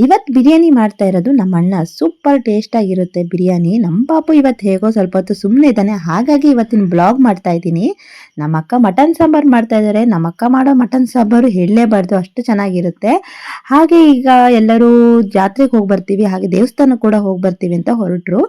ಇವತ್ತು ಬಿರಿಯಾನಿ ಮಾಡ್ತಾ ಇರೋದು ನಮ್ಮ ಅಣ್ಣ. ಸೂಪರ್ ಟೇಸ್ಟ್ ಆಗಿರುತ್ತೆ ಬಿರಿಯಾನಿ. ನಮ್ಮ ಪಾಪು ಇವತ್ತು ಹೇಗೋ ಸ್ವಲ್ಪ ಹೊತ್ತು ಸುಮ್ಮನೆ ಇದ್ದಾನೆ, ಹಾಗಾಗಿ ಇವತ್ತಿನ ಬ್ಲಾಗ್ ಮಾಡ್ತಾ ಇದ್ದೀನಿ. ನಮ್ಮ ಅಕ್ಕ ಮಟನ್ ಸಾಂಬಾರು ಮಾಡ್ತಾ ಇದ್ದಾರೆ. ನಮ್ಮ ಅಕ್ಕ ಮಾಡೋ ಮಟನ್ ಸಾಂಬಾರು ಹೇಳಲೇಬಾರ್ದು, ಅಷ್ಟು ಚೆನ್ನಾಗಿರುತ್ತೆ. ಹಾಗೆ ಈಗ ಎಲ್ಲರೂ ಜಾತ್ರೆಗೆ ಹೋಗಿ ಬರ್ತೀವಿ, ಹಾಗೆ ದೇವಸ್ಥಾನಕ್ಕೆ ಕೂಡ ಹೋಗಿ ಬರ್ತೀವಿ ಅಂತ ಹೊರಟರು.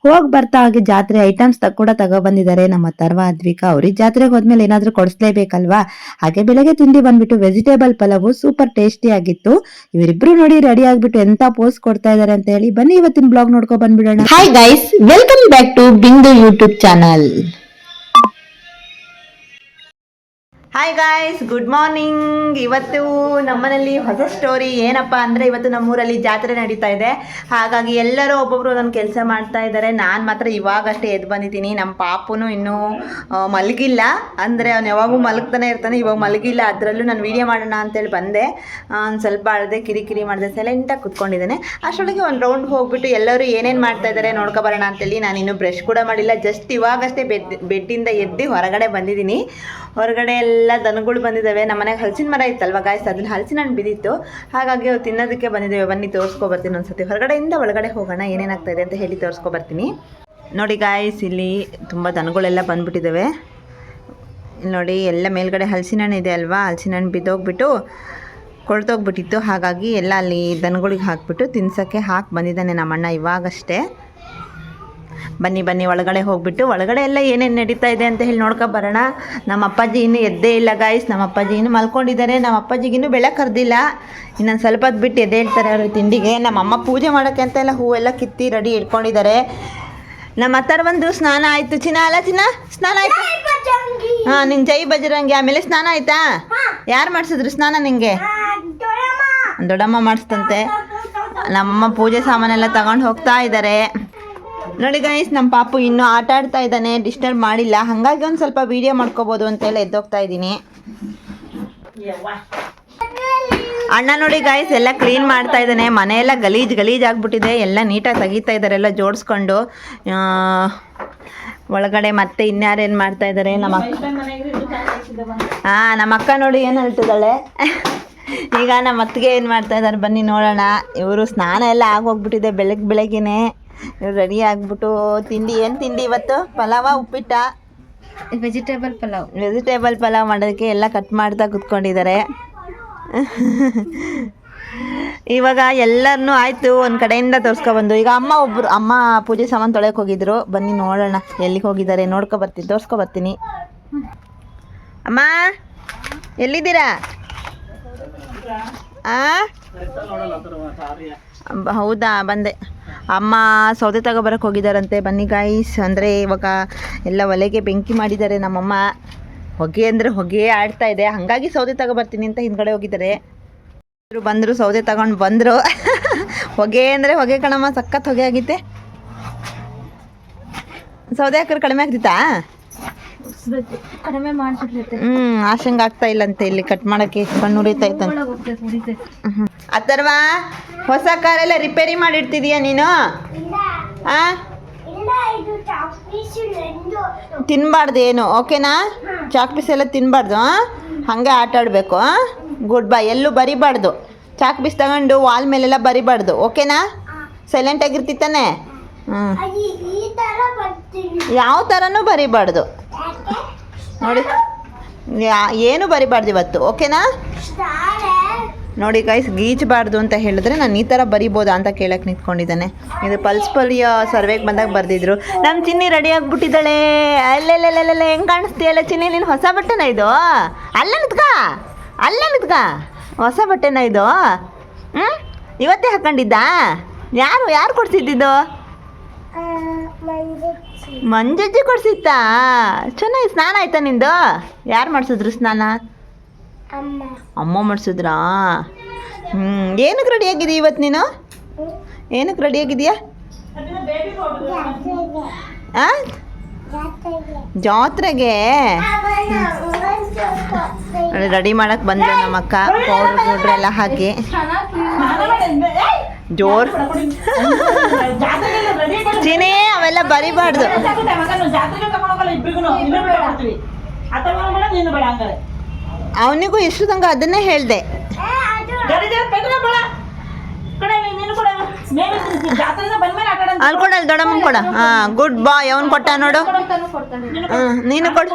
ಹೋಗಿ ಬರ್ತಾ ಹಾಗೆ ಜಾತ್ರೆ ಐಟಮ್ಸ್ ಕೂಡ ತಗೊಬಂದಿದ್ದಾರೆ ನಮ್ಮ ತರ್ವ ಅದ್ವಿಕಾ. ಅವ್ರಿಗೆ ಜಾತ್ರೆಗೆ ಹೋದ್ಮೇಲೆ ಏನಾದ್ರೂ ಕೊಡಿಸ್ಲೇಬೇಕಲ್ವಾ. ಹಾಗೆ ಬೆಳಗ್ಗೆ ತಿಂಡಿ ಬಂದ್ಬಿಟ್ಟು ವೆಜಿಟೇಬಲ್ ಪಲಾವು, ಸೂಪರ್ ಟೇಸ್ಟಿ ಆಗಿತ್ತು. ಇವರಿಬ್ರು ನೋಡಿ ರೆಡಿ ಆಗ್ಬಿಟ್ಟು ಎಂತ ಪೋಸ್ಟ್ ಕೊಡ್ತಾ ಇದಾರೆ ಅಂತ ಹೇಳಿ ಬನ್ನಿ ಇವತ್ತಿನ ಬ್ಲಾಗ್ ನೋಡ್ಕೊ ಬಂದ್ಬಿಡೋಣ. Hi guys, welcome back to Bindu YouTube channel. Hi guys, good morning. ಇವತ್ತು ನಮ್ಮನೇಲಿ ಹೊಸ ಸ್ಟೋರಿ. ಏನಪ್ಪ ಅಂದರೆ ಇವತ್ತು ನಮ್ಮೂರಲ್ಲಿ ಜಾತ್ರೆ ನಡೀತಾ ಇದೆ, ಹಾಗಾಗಿ ಎಲ್ಲರೂ ಒಬ್ಬೊಬ್ರು ಒಂದೊಂದು ಕೆಲಸ ಮಾಡ್ತಾ ಇದ್ದಾರೆ. ನಾನು ಮಾತ್ರ ಇವಾಗಷ್ಟೇ ಎದ್ದು ಬಂದಿದ್ದೀನಿ. ನಮ್ಮ ಪಾಪುನು ಇನ್ನೂ ಮಲಗಿಲ್ಲ, ಅಂದರೆ ಅವ್ನು ಯಾವಾಗೂ ಮಲಗ್ತಾನೆ ಇರ್ತಾನೆ, ಇವಾಗ ಮಲಗಿಲ್ಲ. ಅದರಲ್ಲೂ ನಾನು ವೀಡಿಯೋ ಮಾಡೋಣ ಅಂತೇಳಿ ಬಂದೆ. ಒಂದು ಸ್ವಲ್ಪ ಅಳದೆ, ಕಿರಿಕಿರಿ ಮಾಡಿದೆ, ಸೈಲೆಂಟಾಗಿ ಕುತ್ಕೊಂಡಿದ್ದೇನೆ. ಅಷ್ಟರೊಳಗೆ ಒಂದು ರೌಂಡ್ ಹೋಗ್ಬಿಟ್ಟು ಎಲ್ಲರೂ ಏನೇನು ಮಾಡ್ತಾ ಇದ್ದಾರೆ ನೋಡ್ಕೊ ಬರೋಣ ಅಂತೇಳಿ ನಾನು ಇನ್ನೂ ಬ್ರಷ್ ಕೂಡ ಮಾಡಿಲ್ಲ. ಜಸ್ಟ್ ಇವಾಗಷ್ಟೇ ಬೆಡ್ಡಿಂದ ಎದ್ದು ಹೊರಗಡೆ ಬಂದಿದ್ದೀನಿ. ಹೊರಗಡೆ ಎಲ್ಲ ದನಗಳು ಬಂದಿದ್ದಾವೆ. ನಮ್ಮ ಮನೆಗೆ ಹಲಸಿನ ಮರ ಇತ್ತಲ್ವ ಗಾಯ್ಸ್, ಅದನ್ನ ಹಲಸಿನ ಹಣ್ಣು ಬಿದ್ದಿತ್ತು, ಹಾಗಾಗಿ ಅವು ತಿನ್ನೋದಕ್ಕೆ ಬಂದಿದ್ದೇವೆ. ಬನ್ನಿ ತೋರಿಸ್ಕೊಬರ್ತೀನಿ ಒಂದ್ಸತಿ. ಹೊರಗಡೆಯಿಂದ ಒಳಗಡೆ ಹೋಗೋಣ, ಏನೇನಾಗ್ತಾ ಇದೆ ಅಂತ ಹೇಳಿ ತೋರಿಸ್ಕೊಬರ್ತೀನಿ. ನೋಡಿ ಗಾಯ್ಸ್, ಇಲ್ಲಿ ತುಂಬ ದನಗಳೆಲ್ಲ ಬಂದುಬಿಟ್ಟಿದ್ದಾವೆ. ಇಲ್ಲಿ ನೋಡಿ, ಎಲ್ಲ ಮೇಲ್ಗಡೆ ಹಲಸಿನ ಹಣ್ಣು ಇದೆ ಅಲ್ವಾ, ಹಲಸಿನ ಹಣ್ಣು ಬಿದ್ದೋಗ್ಬಿಟ್ಟು ಕೊಳ್ತೋಗ್ಬಿಟ್ಟಿತ್ತು, ಹಾಗಾಗಿ ಎಲ್ಲ ಅಲ್ಲಿ ದನಗಳಿಗೆ ಹಾಕ್ಬಿಟ್ಟು ತಿನ್ಸೋಕ್ಕೆ ಹಾಕಿ ಬಂದಿದ್ದಾನೆ ನಮ್ಮಣ್ಣ ಇವಾಗಷ್ಟೇ. ಬನ್ನಿ ಬನ್ನಿ ಒಳಗಡೆ ಹೋಗ್ಬಿಟ್ಟು ಒಳಗಡೆ ಎಲ್ಲ ಏನೇನು ನಡೀತಾ ಇದೆ ಅಂತ ಹೇಳಿ ನೋಡ್ಕೊ ಬರೋಣ. ನಮ್ಮ ಅಪ್ಪಾಜಿ ಇನ್ನೂ ಎದ್ದೇ ಇಲ್ಲ ಗಾಯ್ಸ್, ನಮ್ಮ ಅಪ್ಪಾಜಿ ಇನ್ನೂ ಮಲ್ಕೊಂಡಿದ್ದಾರೆ. ನಮ್ಮ ಅಪ್ಪಾಜಿಗಿನ್ನೂ ಬೆಳಕು ಕರೆದಿಲ್ಲ, ಇನ್ನೊಂದು ಸ್ವಲ್ಪ ಹೊತ್ತು ಬಿಟ್ಟು ಎದ್ದೇ ಹೇಳ್ತಾರೆ ಅವರು ತಿಂಡಿಗೆ. ನಮ್ಮ ಅಮ್ಮ ಪೂಜೆ ಮಾಡೋಕ್ಕೆ ಅಂತ ಎಲ್ಲ ಹೂವೆಲ್ಲ ಕಿತ್ತಿ ರೆಡಿ ಇಟ್ಕೊಂಡಿದ್ದಾರೆ. ನಮ್ಮ ಹತ್ತರ ಒಂದು ಸ್ನಾನ ಆಯಿತು. ಚಿನ್ನ ಅಲ್ಲ ಚಿನ್ನ, ಸ್ನಾನ ಆಯಿತು? ಹಾಂ, ನಿನ್ನ ಜೈ ಬಜರಂಗಿ. ಆಮೇಲೆ ಸ್ನಾನ ಆಯಿತಾ? ಯಾರು ಮಾಡಿಸಿದ್ರು ಸ್ನಾನ ನಿಂಗೆ? ದೊಡ್ಡಮ್ಮ ಮಾಡಿಸ್ತಂತೆ. ನಮ್ಮಮ್ಮ ಪೂಜೆ ಸಾಮಾನೆಲ್ಲ ತಗೊಂಡು ಹೋಗ್ತಾ ಇದ್ದಾರೆ. ನೋಡಿ ಗೈಸ್, ನಮ್ಮ ಪಾಪು ಇನ್ನೂ ಆಟ ಆಡ್ತಾ ಇದ್ದಾನೆ, ಡಿಸ್ಟರ್ಬ್ ಮಾಡಿಲ್ಲ, ಹಾಗಾಗಿ ಒಂದು ಸ್ವಲ್ಪ ವೀಡಿಯೋ ಮಾಡ್ಕೋಬೋದು ಅಂತೆಲ್ಲ ಎದ್ದೋಗ್ತಾ ಇದ್ದೀನಿ. ಅಣ್ಣ ನೋಡಿ ಗೈಸ್, ಎಲ್ಲ ಕ್ಲೀನ್ ಮಾಡ್ತಾ ಇದ್ದಾನೆ. ಮನೆಯೆಲ್ಲ ಗಲೀಜು ಆಗಿಬಿಟ್ಟಿದೆ, ಎಲ್ಲ ನೀಟಾಗಿ ತೆಗಿತಾ ಇದ್ದಾರೆ, ಎಲ್ಲ ಜೋಡಿಸ್ಕೊಂಡು. ಒಳಗಡೆ ಮತ್ತೆ ಇನ್ಯಾರೇನು ಮಾಡ್ತಾ ಇದ್ದಾರೆ ನಮ್ಮ ಅಕ್ಕ. ಹಾಂ, ನಮ್ಮ ಅಕ್ಕ ನೋಡಿ ಏನು ಹೇಳ್ತಿದ್ದಾಳೆ. ಈಗ ನಮ್ಮ ಅತ್ತಿಗೆ ಏನು ಮಾಡ್ತಾ ಇದ್ದಾರೆ ಬನ್ನಿ ನೋಡೋಣ. ಇವರು ಸ್ನಾನ ಎಲ್ಲ ಆಗೋಗ್ಬಿಟ್ಟಿದೆ ಬೆಳಗ್ಗೆನೇ. ಇವ್ರು ರೆಡಿ ಆಗಿಬಿಟ್ಟು ತಿಂಡಿ, ಏನು ತಿಂಡಿ ಇವತ್ತು? ಪಲಾವ, ಉಪ್ಪಿಟ್ಟ? ವೆಜಿಟೇಬಲ್ ಪಲಾವ್ ಮಾಡೋದಕ್ಕೆ ಎಲ್ಲ ಕಟ್ ಮಾಡ್ತಾ ಕುತ್ಕೊಂಡಿದ್ದಾರೆ. ಇವಾಗ ಎಲ್ಲರನ್ನೂ ಆಯಿತು, ಒಂದು ಕಡೆಯಿಂದ ತೋರಿಸ್ಕೊಬಂದು. ಈಗ ಅಮ್ಮ ಪೂಜೆ ಸಾಮಾನು ತೊಳೆಯೋಕೆ ಹೋಗಿದ್ರು. ಬನ್ನಿ ನೋಡೋಣ ಎಲ್ಲಿಗೆ ಹೋಗಿದ್ದಾರೆ, ನೋಡ್ಕೊಬರ್ತೀನಿ, ತೋರಿಸ್ಕೊಬರ್ತೀನಿ. ಅಮ್ಮ ಎಲ್ಲಿದ್ದೀರಾ? ಹೌದಾ, ಬಂದೆ. ಅಮ್ಮ ಸೌದೆ ತಗೊಬರಕ್ಕೆ ಹೋಗಿದ್ದಾರಂತೆ. ಬನ್ನಿ ಗಾಯ್ಸ್, ಅಂದರೆ ಇವಾಗ ಎಲ್ಲ ಒಲೆಗೆ ಬೆಂಕಿ ಮಾಡಿದ್ದಾರೆ ನಮ್ಮಮ್ಮ. ಹೊಗೆ ಅಂದರೆ ಹೊಗೆ ಆಡ್ತಾ ಇದೆ, ಹಾಗಾಗಿ ಸೌದೆ ತಗೊಬರ್ತೀನಿ ಅಂತ ಹಿಂದ್ಗಡೆ ಹೋಗಿದ್ದಾರೆ. ಬಂದರು, ಸೌದೆ ತಗೊಂಡು ಬಂದರು. ಹೊಗೆ ಅಂದರೆ ಹೊಗೆ ಕಣಮ್ಮ, ಸಖತ್ ಹೊಗೆ ಆಗಿತ್ತೆ. ಸೌದೆ ಹಾಕಿದ್ರೆ ಕಡಿಮೆ ಆಗ್ತಿತ್ತಾ? ಕಡಿಮೆ ಮಾಡ್ಬಿಟ್ರೆ ಆಶಂಗ ಆಗ್ತಾ ಇಲ್ಲಂತೆ. ಇಲ್ಲಿ ಕಟ್ ಮಾಡೋಕ್ಕೆ ಕಣ್ಣು ಉರಿತಾ ಇತ್ತಂತೆ. ಅಥರ್ವ, ಹೊಸ ಕಾರೆಲ್ಲ ರಿಪೇರಿ ಮಾಡಿಡ್ತಿದೀಯ ನೀನು? ತಿನ್ನಬಾರ್ದು ಏನು, ಓಕೆನಾ? ಚಾಕ್ ಪೀಸ್ ಎಲ್ಲ ತಿನ್ನಬಾರ್ದು, ಹಾಗೆ ಆಟ ಆಡಬೇಕು. Good bye. ಎಲ್ಲೂ ಬರಿಬಾರ್ದು, ಚಾಕ್ ಪೀಸ್ ತಗೊಂಡು ವಾಲ್ ಮೇಲೆಲ್ಲ ಬರಿಬಾರ್ದು, ಓಕೆನಾ? ಸೈಲೆಂಟ್ ಆಗಿರ್ತಿತ್ತಾನೆ. ಯಾವ ಥರನೂ ಬರಿಬಾರ್ದು ನೋಡಿ, ಏನು ಬರಿಬಾರ್ದು ಇವತ್ತು, ಓಕೆನಾ? ನೋಡಿ ಗೈಸ್, ಗೀಚಬಾರ್ದು ಅಂತ ಹೇಳಿದ್ರೆ ನಾನು ಈ ಥರ ಬರಿಬೋದಾ ಅಂತ ಕೇಳಕ್ಕೆ ನಿಂತ್ಕೊಂಡಿದ್ದಾನೆ. ಇದು ಪಲ್ಸ್ ಪೋಲಿಯೋ ಸರ್ವೆಗೆ ಬಂದಾಗ ಬರೆದಿದ್ರು. ನಮ್ಮ ಚಿನ್ನಿ ರೆಡಿ ಆಗಿಬಿಟ್ಟಿದ್ದಾಳೆ. ಅಲ್ಲೆಲ್ಲೆಲ್ಲೆಲ್ಲ ಹೆಂಗೆ ಕಾಣಿಸ್ತೀಯಲ್ಲ ಚಿನ್ನಿ, ನೀನು ಹೊಸ ಬಟ್ಟೆನ ಇದು? ಅಲ್ಲೇ ನಿಂತ್ಕ, ಹೊಸ ಬಟ್ಟೆನ ಇದು? ಇವತ್ತೇ ಹಾಕೊಂಡಿದ್ದಾ? ಯಾರು ಕೊಡ್ಸಿದ್ದು? ಮಂಜಜ್ಜಿ ಕೊಡ್ಸಿತ್ತಾ? ಚೆನ್ನಾಗಿ. ಸ್ನಾನ ಆಯ್ತಾ ನಿಂದು? ಯಾರು ಮಾಡಿಸಿದ್ರು ಸ್ನಾನ? ಅಮ್ಮ ಮಾಡಿಸಿದ್ರಾ? ಏನಕ್ಕೆ ರೆಡಿಯಾಗಿದ್ದೀಯ ಇವತ್ತು ನೀನು? ಏನಕ್ಕೆ ರೆಡಿಯಾಗಿದೆಯಾ? ಜಾತ್ರೆಗೆ ರೆಡಿ ಮಾಡಕ್ಕೆ ಬಂದೆ ನಮ್ಮ ಅಕ್ಕ. ಪೌಡ್ರ್ ಎಲ್ಲ ಹಾಕಿ ಜೋರ್. ಚಿನಿ, ಅವೆಲ್ಲ ಬರಿಬಾರ್ದು. ಅವನಿಗೂ ಇಷ್ಟು ತನಕ ಅದನ್ನೇ ಹೇಳಿದೆ. ಅಲ್ಲಿ ಕೊಡ, ಅಲ್ಲಿ ದೊಡ್ಡಮ್ಮನ ಕೊಡ. ಗುಡ್ ಬಾಯ್. ಅವನು ಕೊಟ್ಟ ನೋಡು. ನೀನು ಕೊಡು.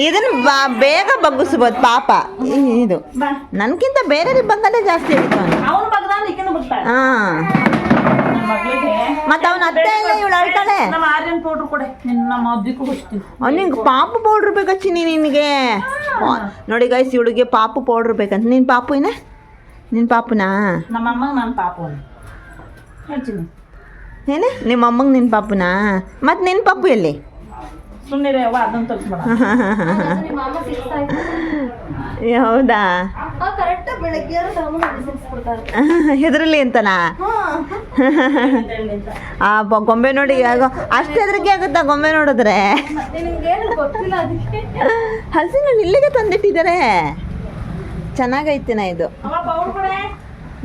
ಇದನ್ನು ಬೇಗ ಬಗ್ಗಿಸ್ಬೋದು ಪಾಪ. ಇದು ನನ್ಕಿಂತ ಬೇರೆ ಬಗ್ಗಲ್ಲೇ ಜಾಸ್ತಿ ಇರ್ತಾನೆ. ಮತ್ತೆ ಅವನ ಅತ್ತೆ ಎಲ್ಲ ಇವಳು ಅಳ್ತಾಳೆ. ನಿಂಗೆ ಪಾಪು ಪೌಡ್ರ್ ಬೇಕಚ್ಚಿ ನಿನಗೆ. ನೋಡಿ ಗೈಸ್, ಇವಳಿಗೆ ಪಾಪು ಪೌಡ್ರ್ ಬೇಕಂತ. ನಿನ್ನ ಪಾಪು ಏನ? ನಿನ್ನ ಪಾಪುನಾ? ನಮ್ಮಮ್ಮಂಗೆ ನನ್ನ ಪಾಪು ಏನೇ ನಿಮ್ಮ ಅಮ್ಮಂಗೆ ನಿನ್ನ ಪಾಪುನಾ? ಮತ್ತು ನಿನ್ನ ಪಾಪು ಎಲ್ಲಿ? ಹೌದಾ? ಹೆದರಲಿ ಅಂತನಾ? ಗೊಂಬೆ ನೋಡಿ ಅಷ್ಟು ಹೆದರಿಕೆ ಆಗುತ್ತಾ ಗೊಂಬೆ ನೋಡಿದ್ರೆ? ಹಲಸಿನ ಇಲ್ಲಿಗೆ ತಂದಿಟ್ಟಿದ್ದಾರೆ. ಚೆನ್ನಾಗೈತಿನ ಇದು.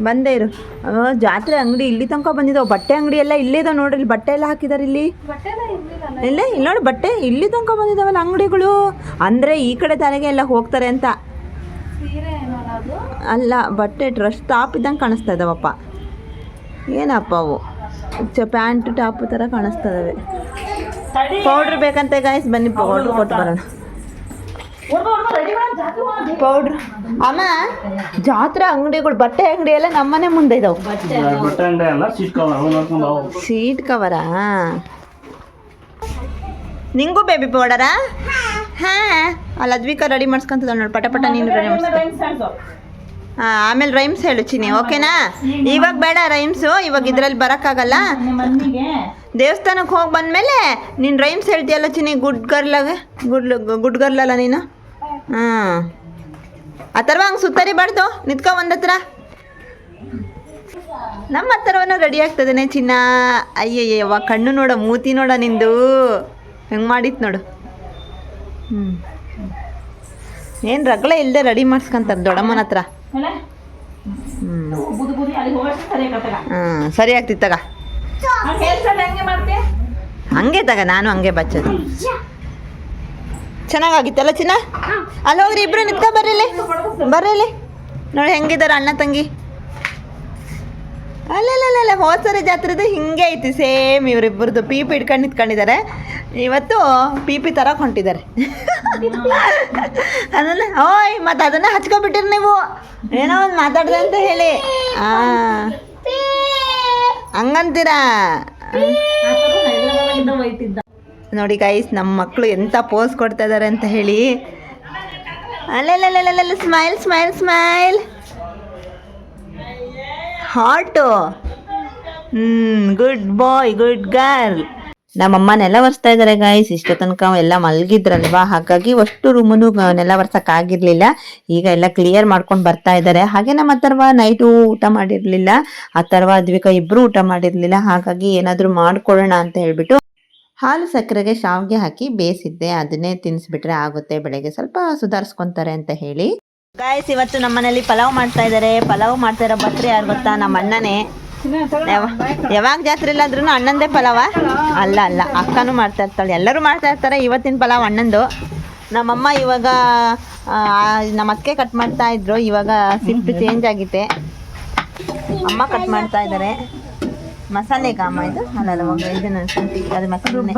ಬಂದೇ ಇರು. ಜಾತ್ರೆ ಅಂಗಡಿ ಇಲ್ಲಿ ತನಕ ಬಂದಿದ್ದಾವೆ. ಬಟ್ಟೆ ಅಂಗಡಿ ಎಲ್ಲ ಇಲ್ಲೇ ಇದಾವೆ ನೋಡ್ರಿ. ಇಲ್ಲಿ ಬಟ್ಟೆ ಎಲ್ಲ ಹಾಕಿದಾರೆ. ಇಲ್ಲಿ ಇಲ್ಲೇ ಇಲ್ಲಿ ನೋಡಿ, ಬಟ್ಟೆ ಇಲ್ಲಿ ತನಕ ಬಂದಿದ್ದಾವಲ್ಲ ಅಂಗಡಿಗಳು. ಅಂದರೆ ಈ ಕಡೆ ತಲೆಗೆ ಎಲ್ಲ ಹೋಗ್ತಾರೆ ಅಂತ ಅಲ್ಲ, ಬಟ್ಟೆ ಡ್ರೆಸ್ ಟಾಪ್ ಇದ್ದಂಗೆ ಕಾಣಿಸ್ತಾ ಇದ್ದಾವಪ್ಪ. ಏನಪ್ಪ ಅವು ಪ್ಯಾಂಟ್ ಟಾಪ್ ಥರ ಕಾಣಿಸ್ತಾ ಇದ್ದಾವೆ. ಪೌಡ್ರ್ ಬೇಕಂತೆ ಗಾಯ್ಸ್, ಬನ್ನಿ ಪೌಡ್ರ್ ಕೊಟ್ಟು ಬರೋಣ. ಪೌಡ್ರ್ ಅಮ್ಮ, ಜಾತ್ರೆ ಅಂಗಡಿಗಳು ಬಟ್ಟೆ ಅಂಗಡಿ ಎಲ್ಲ ನಮ್ಮನೆ ಮುಂದೆ ಇದಾವೆ. ಸೀಟ್ ಕವರಾ? ನಿಂಗೂ ಬೇಬಿ ಪೌಡರಾ? ಅಲ್ಲಿ ಅದ್ವಿಕಾ ರೆಡಿ ಮಾಡಿಸ್ಕೊಂತದ ನೋಡಿ. ಪಟ ಪಟ ನೀನು ರೆಡಿ ಮಾಡಿಸ್ಕೊ. ಆಮೇಲೆ ರೈಮ್ಸ್ ಹೇಳು ಚಿನಿ, ಓಕೆನಾ? ಇವಾಗ ಬೇಡ ರೈಮ್ಸು, ಇವಾಗ ಇದ್ರಲ್ಲಿ ಬರೋಕ್ಕಾಗಲ್ಲ. ದೇವಸ್ಥಾನಕ್ಕೆ ಹೋಗಿ ಬಂದಮೇಲೆ ನೀನು ರೈಮ್ಸ್ ಹೇಳ್ತೀಯಲ್ಲ ಚಿನಿ. ಗುಡ್ ಗರ್ಲ್ ಅಲ್ಲ ನೀನು. ಆ ಥರ ಹಂಗೆ ಸುತ್ತರಿಬಾರ್ದು, ನಿತ್ಕೊ ಒಂದತ್ರ. ನಮ್ಮ ಹತ್ರವೂ ರೆಡಿ ಆಗ್ತದೇನೆ ಚಿನ್ನ. ಅಯ್ಯಯ್ಯವ್ವ, ಕಣ್ಣು ನೋಡ, ಮೂತಿ ನೋಡ ನಿಂದು ಹೆಂಗೆ ಮಾಡಿತ್ತು ನೋಡು. ಏನು ರಗಳೆ ಇಲ್ಲದೆ ರೆಡಿ ಮಾಡಿಸ್ಕೊಂತಾರೆ ದೊಡ್ಡಮ್ಮನ ಹತ್ರ. ಸರಿ ಆಗ್ತಿತ್ತಗ. ಹಂಗೆ ತಗ, ನಾನು ಹಂಗೆ ಬಚ್ಚೋದು. ಚೆನ್ನಾಗಾಗಿತ್ತಲ್ಲ ಚಿನ್ನ? ಅಲ್ಲಿ ಹೋಗ್ರಿ ಇಬ್ರು ನಿಂತ್ಕೊ ಬರ್ರಿಲಿ ನೋಡಿ ಹೆಂಗಿದಾರ ಅಣ್ಣ ತಂಗಿ. ಅಲ್ಲೆಲ್ಲ ಹೋದ ಸರಿ ಜಾತ್ರೆದು ಹಿಂಗೆ ಐತಿ ಸೇಮ್. ಇವರಿಬ್ಬರದು ಪೀಪಿ ಹಿಡ್ಕೊಂಡು ನಿಂತ್ಕೊಂಡಿದ್ದಾರೆ. ಇವತ್ತು ಪೀಪಿ ತರಕ್ಕೆ ಹೊಂಟಿದ್ದಾರೆ. ಅದನ್ನ ಓಯ್ ಮತ್ತು ಅದನ್ನ ಹಚ್ಕೊಬಿಟ್ಟಿರಿ ನೀವು. ಏನೋ ಒಂದು ಮಾತಾಡ್ದೆ ಅಂತ ಹೇಳಿ ಹಂಗಂತೀರಾ? ನೋಡಿ ಗೈಸ್, ನಮ್ಮ ಮಕ್ಕಳು ಎಂಥ ಪೋಸ್ ಕೊಡ್ತಾ ಇದ್ದಾರೆ ಅಂತ ಹೇಳಿ. ಅಲ್ಲೆಲ್ಲ smile smile smile heart. Good boy, good girl. ನಮ್ಮಮ್ಮ ನೆಲ ಒರೆಸ್ತಾ ಇದ್ದಾರೆ ಗಾಯ್ಸ್. ಇಷ್ಟ ತನಕ ಎಲ್ಲ ಮಲಗಿದ್ರಲ್ವಾ, ಹಾಗಾಗಿ ಅಷ್ಟು ರೂಮನ್ನು ನೆಲ ಒರೆಸೋಕ್ಕಾಗಿರಲಿಲ್ಲ. ಈಗ ಎಲ್ಲ ಕ್ಲಿಯರ್ ಮಾಡ್ಕೊಂಡು ಬರ್ತಾ ಇದ್ದಾರೆ. ಹಾಗೆ ನಮ್ಮ ಅಥರ್ವ ನೈಟು ಊಟ ಮಾಡಿರಲಿಲ್ಲ. ಅಥರ್ವ ಅದ್ವಿಕಾ ಇಬ್ಬರು ಊಟ ಮಾಡಿರಲಿಲ್ಲ. ಹಾಗಾಗಿ ಏನಾದರೂ ಮಾಡ್ಕೊಳ್ಳೋಣ ಅಂತ ಹೇಳ್ಬಿಟ್ಟು ಹಾಲು ಸಕ್ಕರೆಗೆ ಶಾವಿಗೆ ಹಾಕಿ ಬೇಯಿಸಿದ್ದೆ. ಅದನ್ನೇ ತಿನ್ನಿಸ್ಬಿಟ್ರೆ ಆಗುತ್ತೆ, ಬೆಳಗ್ಗೆ ಸ್ವಲ್ಪ ಸುಧಾರಿಸ್ಕೊತಾರೆ ಅಂತ ಹೇಳಿ. ಗಾಯ್ಸ್, ಇವತ್ತು ನಮ್ಮ ಮನೇಲಿ ಪಲಾವ್ ಮಾಡ್ತಾ ಇದ್ದಾರೆ. ಪಲಾವ್ ಮಾಡ್ತಾ ಇರೋ ಭಟ್ರು ಯಾರು ಗೊತ್ತಾ? ನಮ್ಮ ಅಣ್ಣನೇ. ಯಾವಾಗ ಜಾತ್ರೆ ಇಲ್ಲಾದ್ರೂ ಅಣ್ಣಂದೇ ಪಲಾವ? ಅಲ್ಲ ಅಕ್ಕನೂ ಮಾಡ್ತಾ ಇರ್ತಾಳೆ, ಎಲ್ಲರೂ ಮಾಡ್ತಾ ಇರ್ತಾರೆ. ಇವತ್ತಿನ ಪಲಾವ್ ಅಣ್ಣಂದು. ನಮ್ಮಮ್ಮ ಇವಾಗ ನಮ್ಮ ಅಕ್ಕೆ ಕಟ್ ಮಾಡ್ತಾ ಇದ್ರು. ಇವಾಗ ಶಿಫ್ಟ್ ಚೇಂಜ್ ಆಗಿದೆ, ಅಮ್ಮ ಕಟ್ ಮಾಡ್ತಾ ಇದ್ದಾರೆ. ಮಸಾಲೆಗೆ ಅಮ್ಮ ಇದು ಇದನ್ನ ಅದು ಮಸಾಲೆ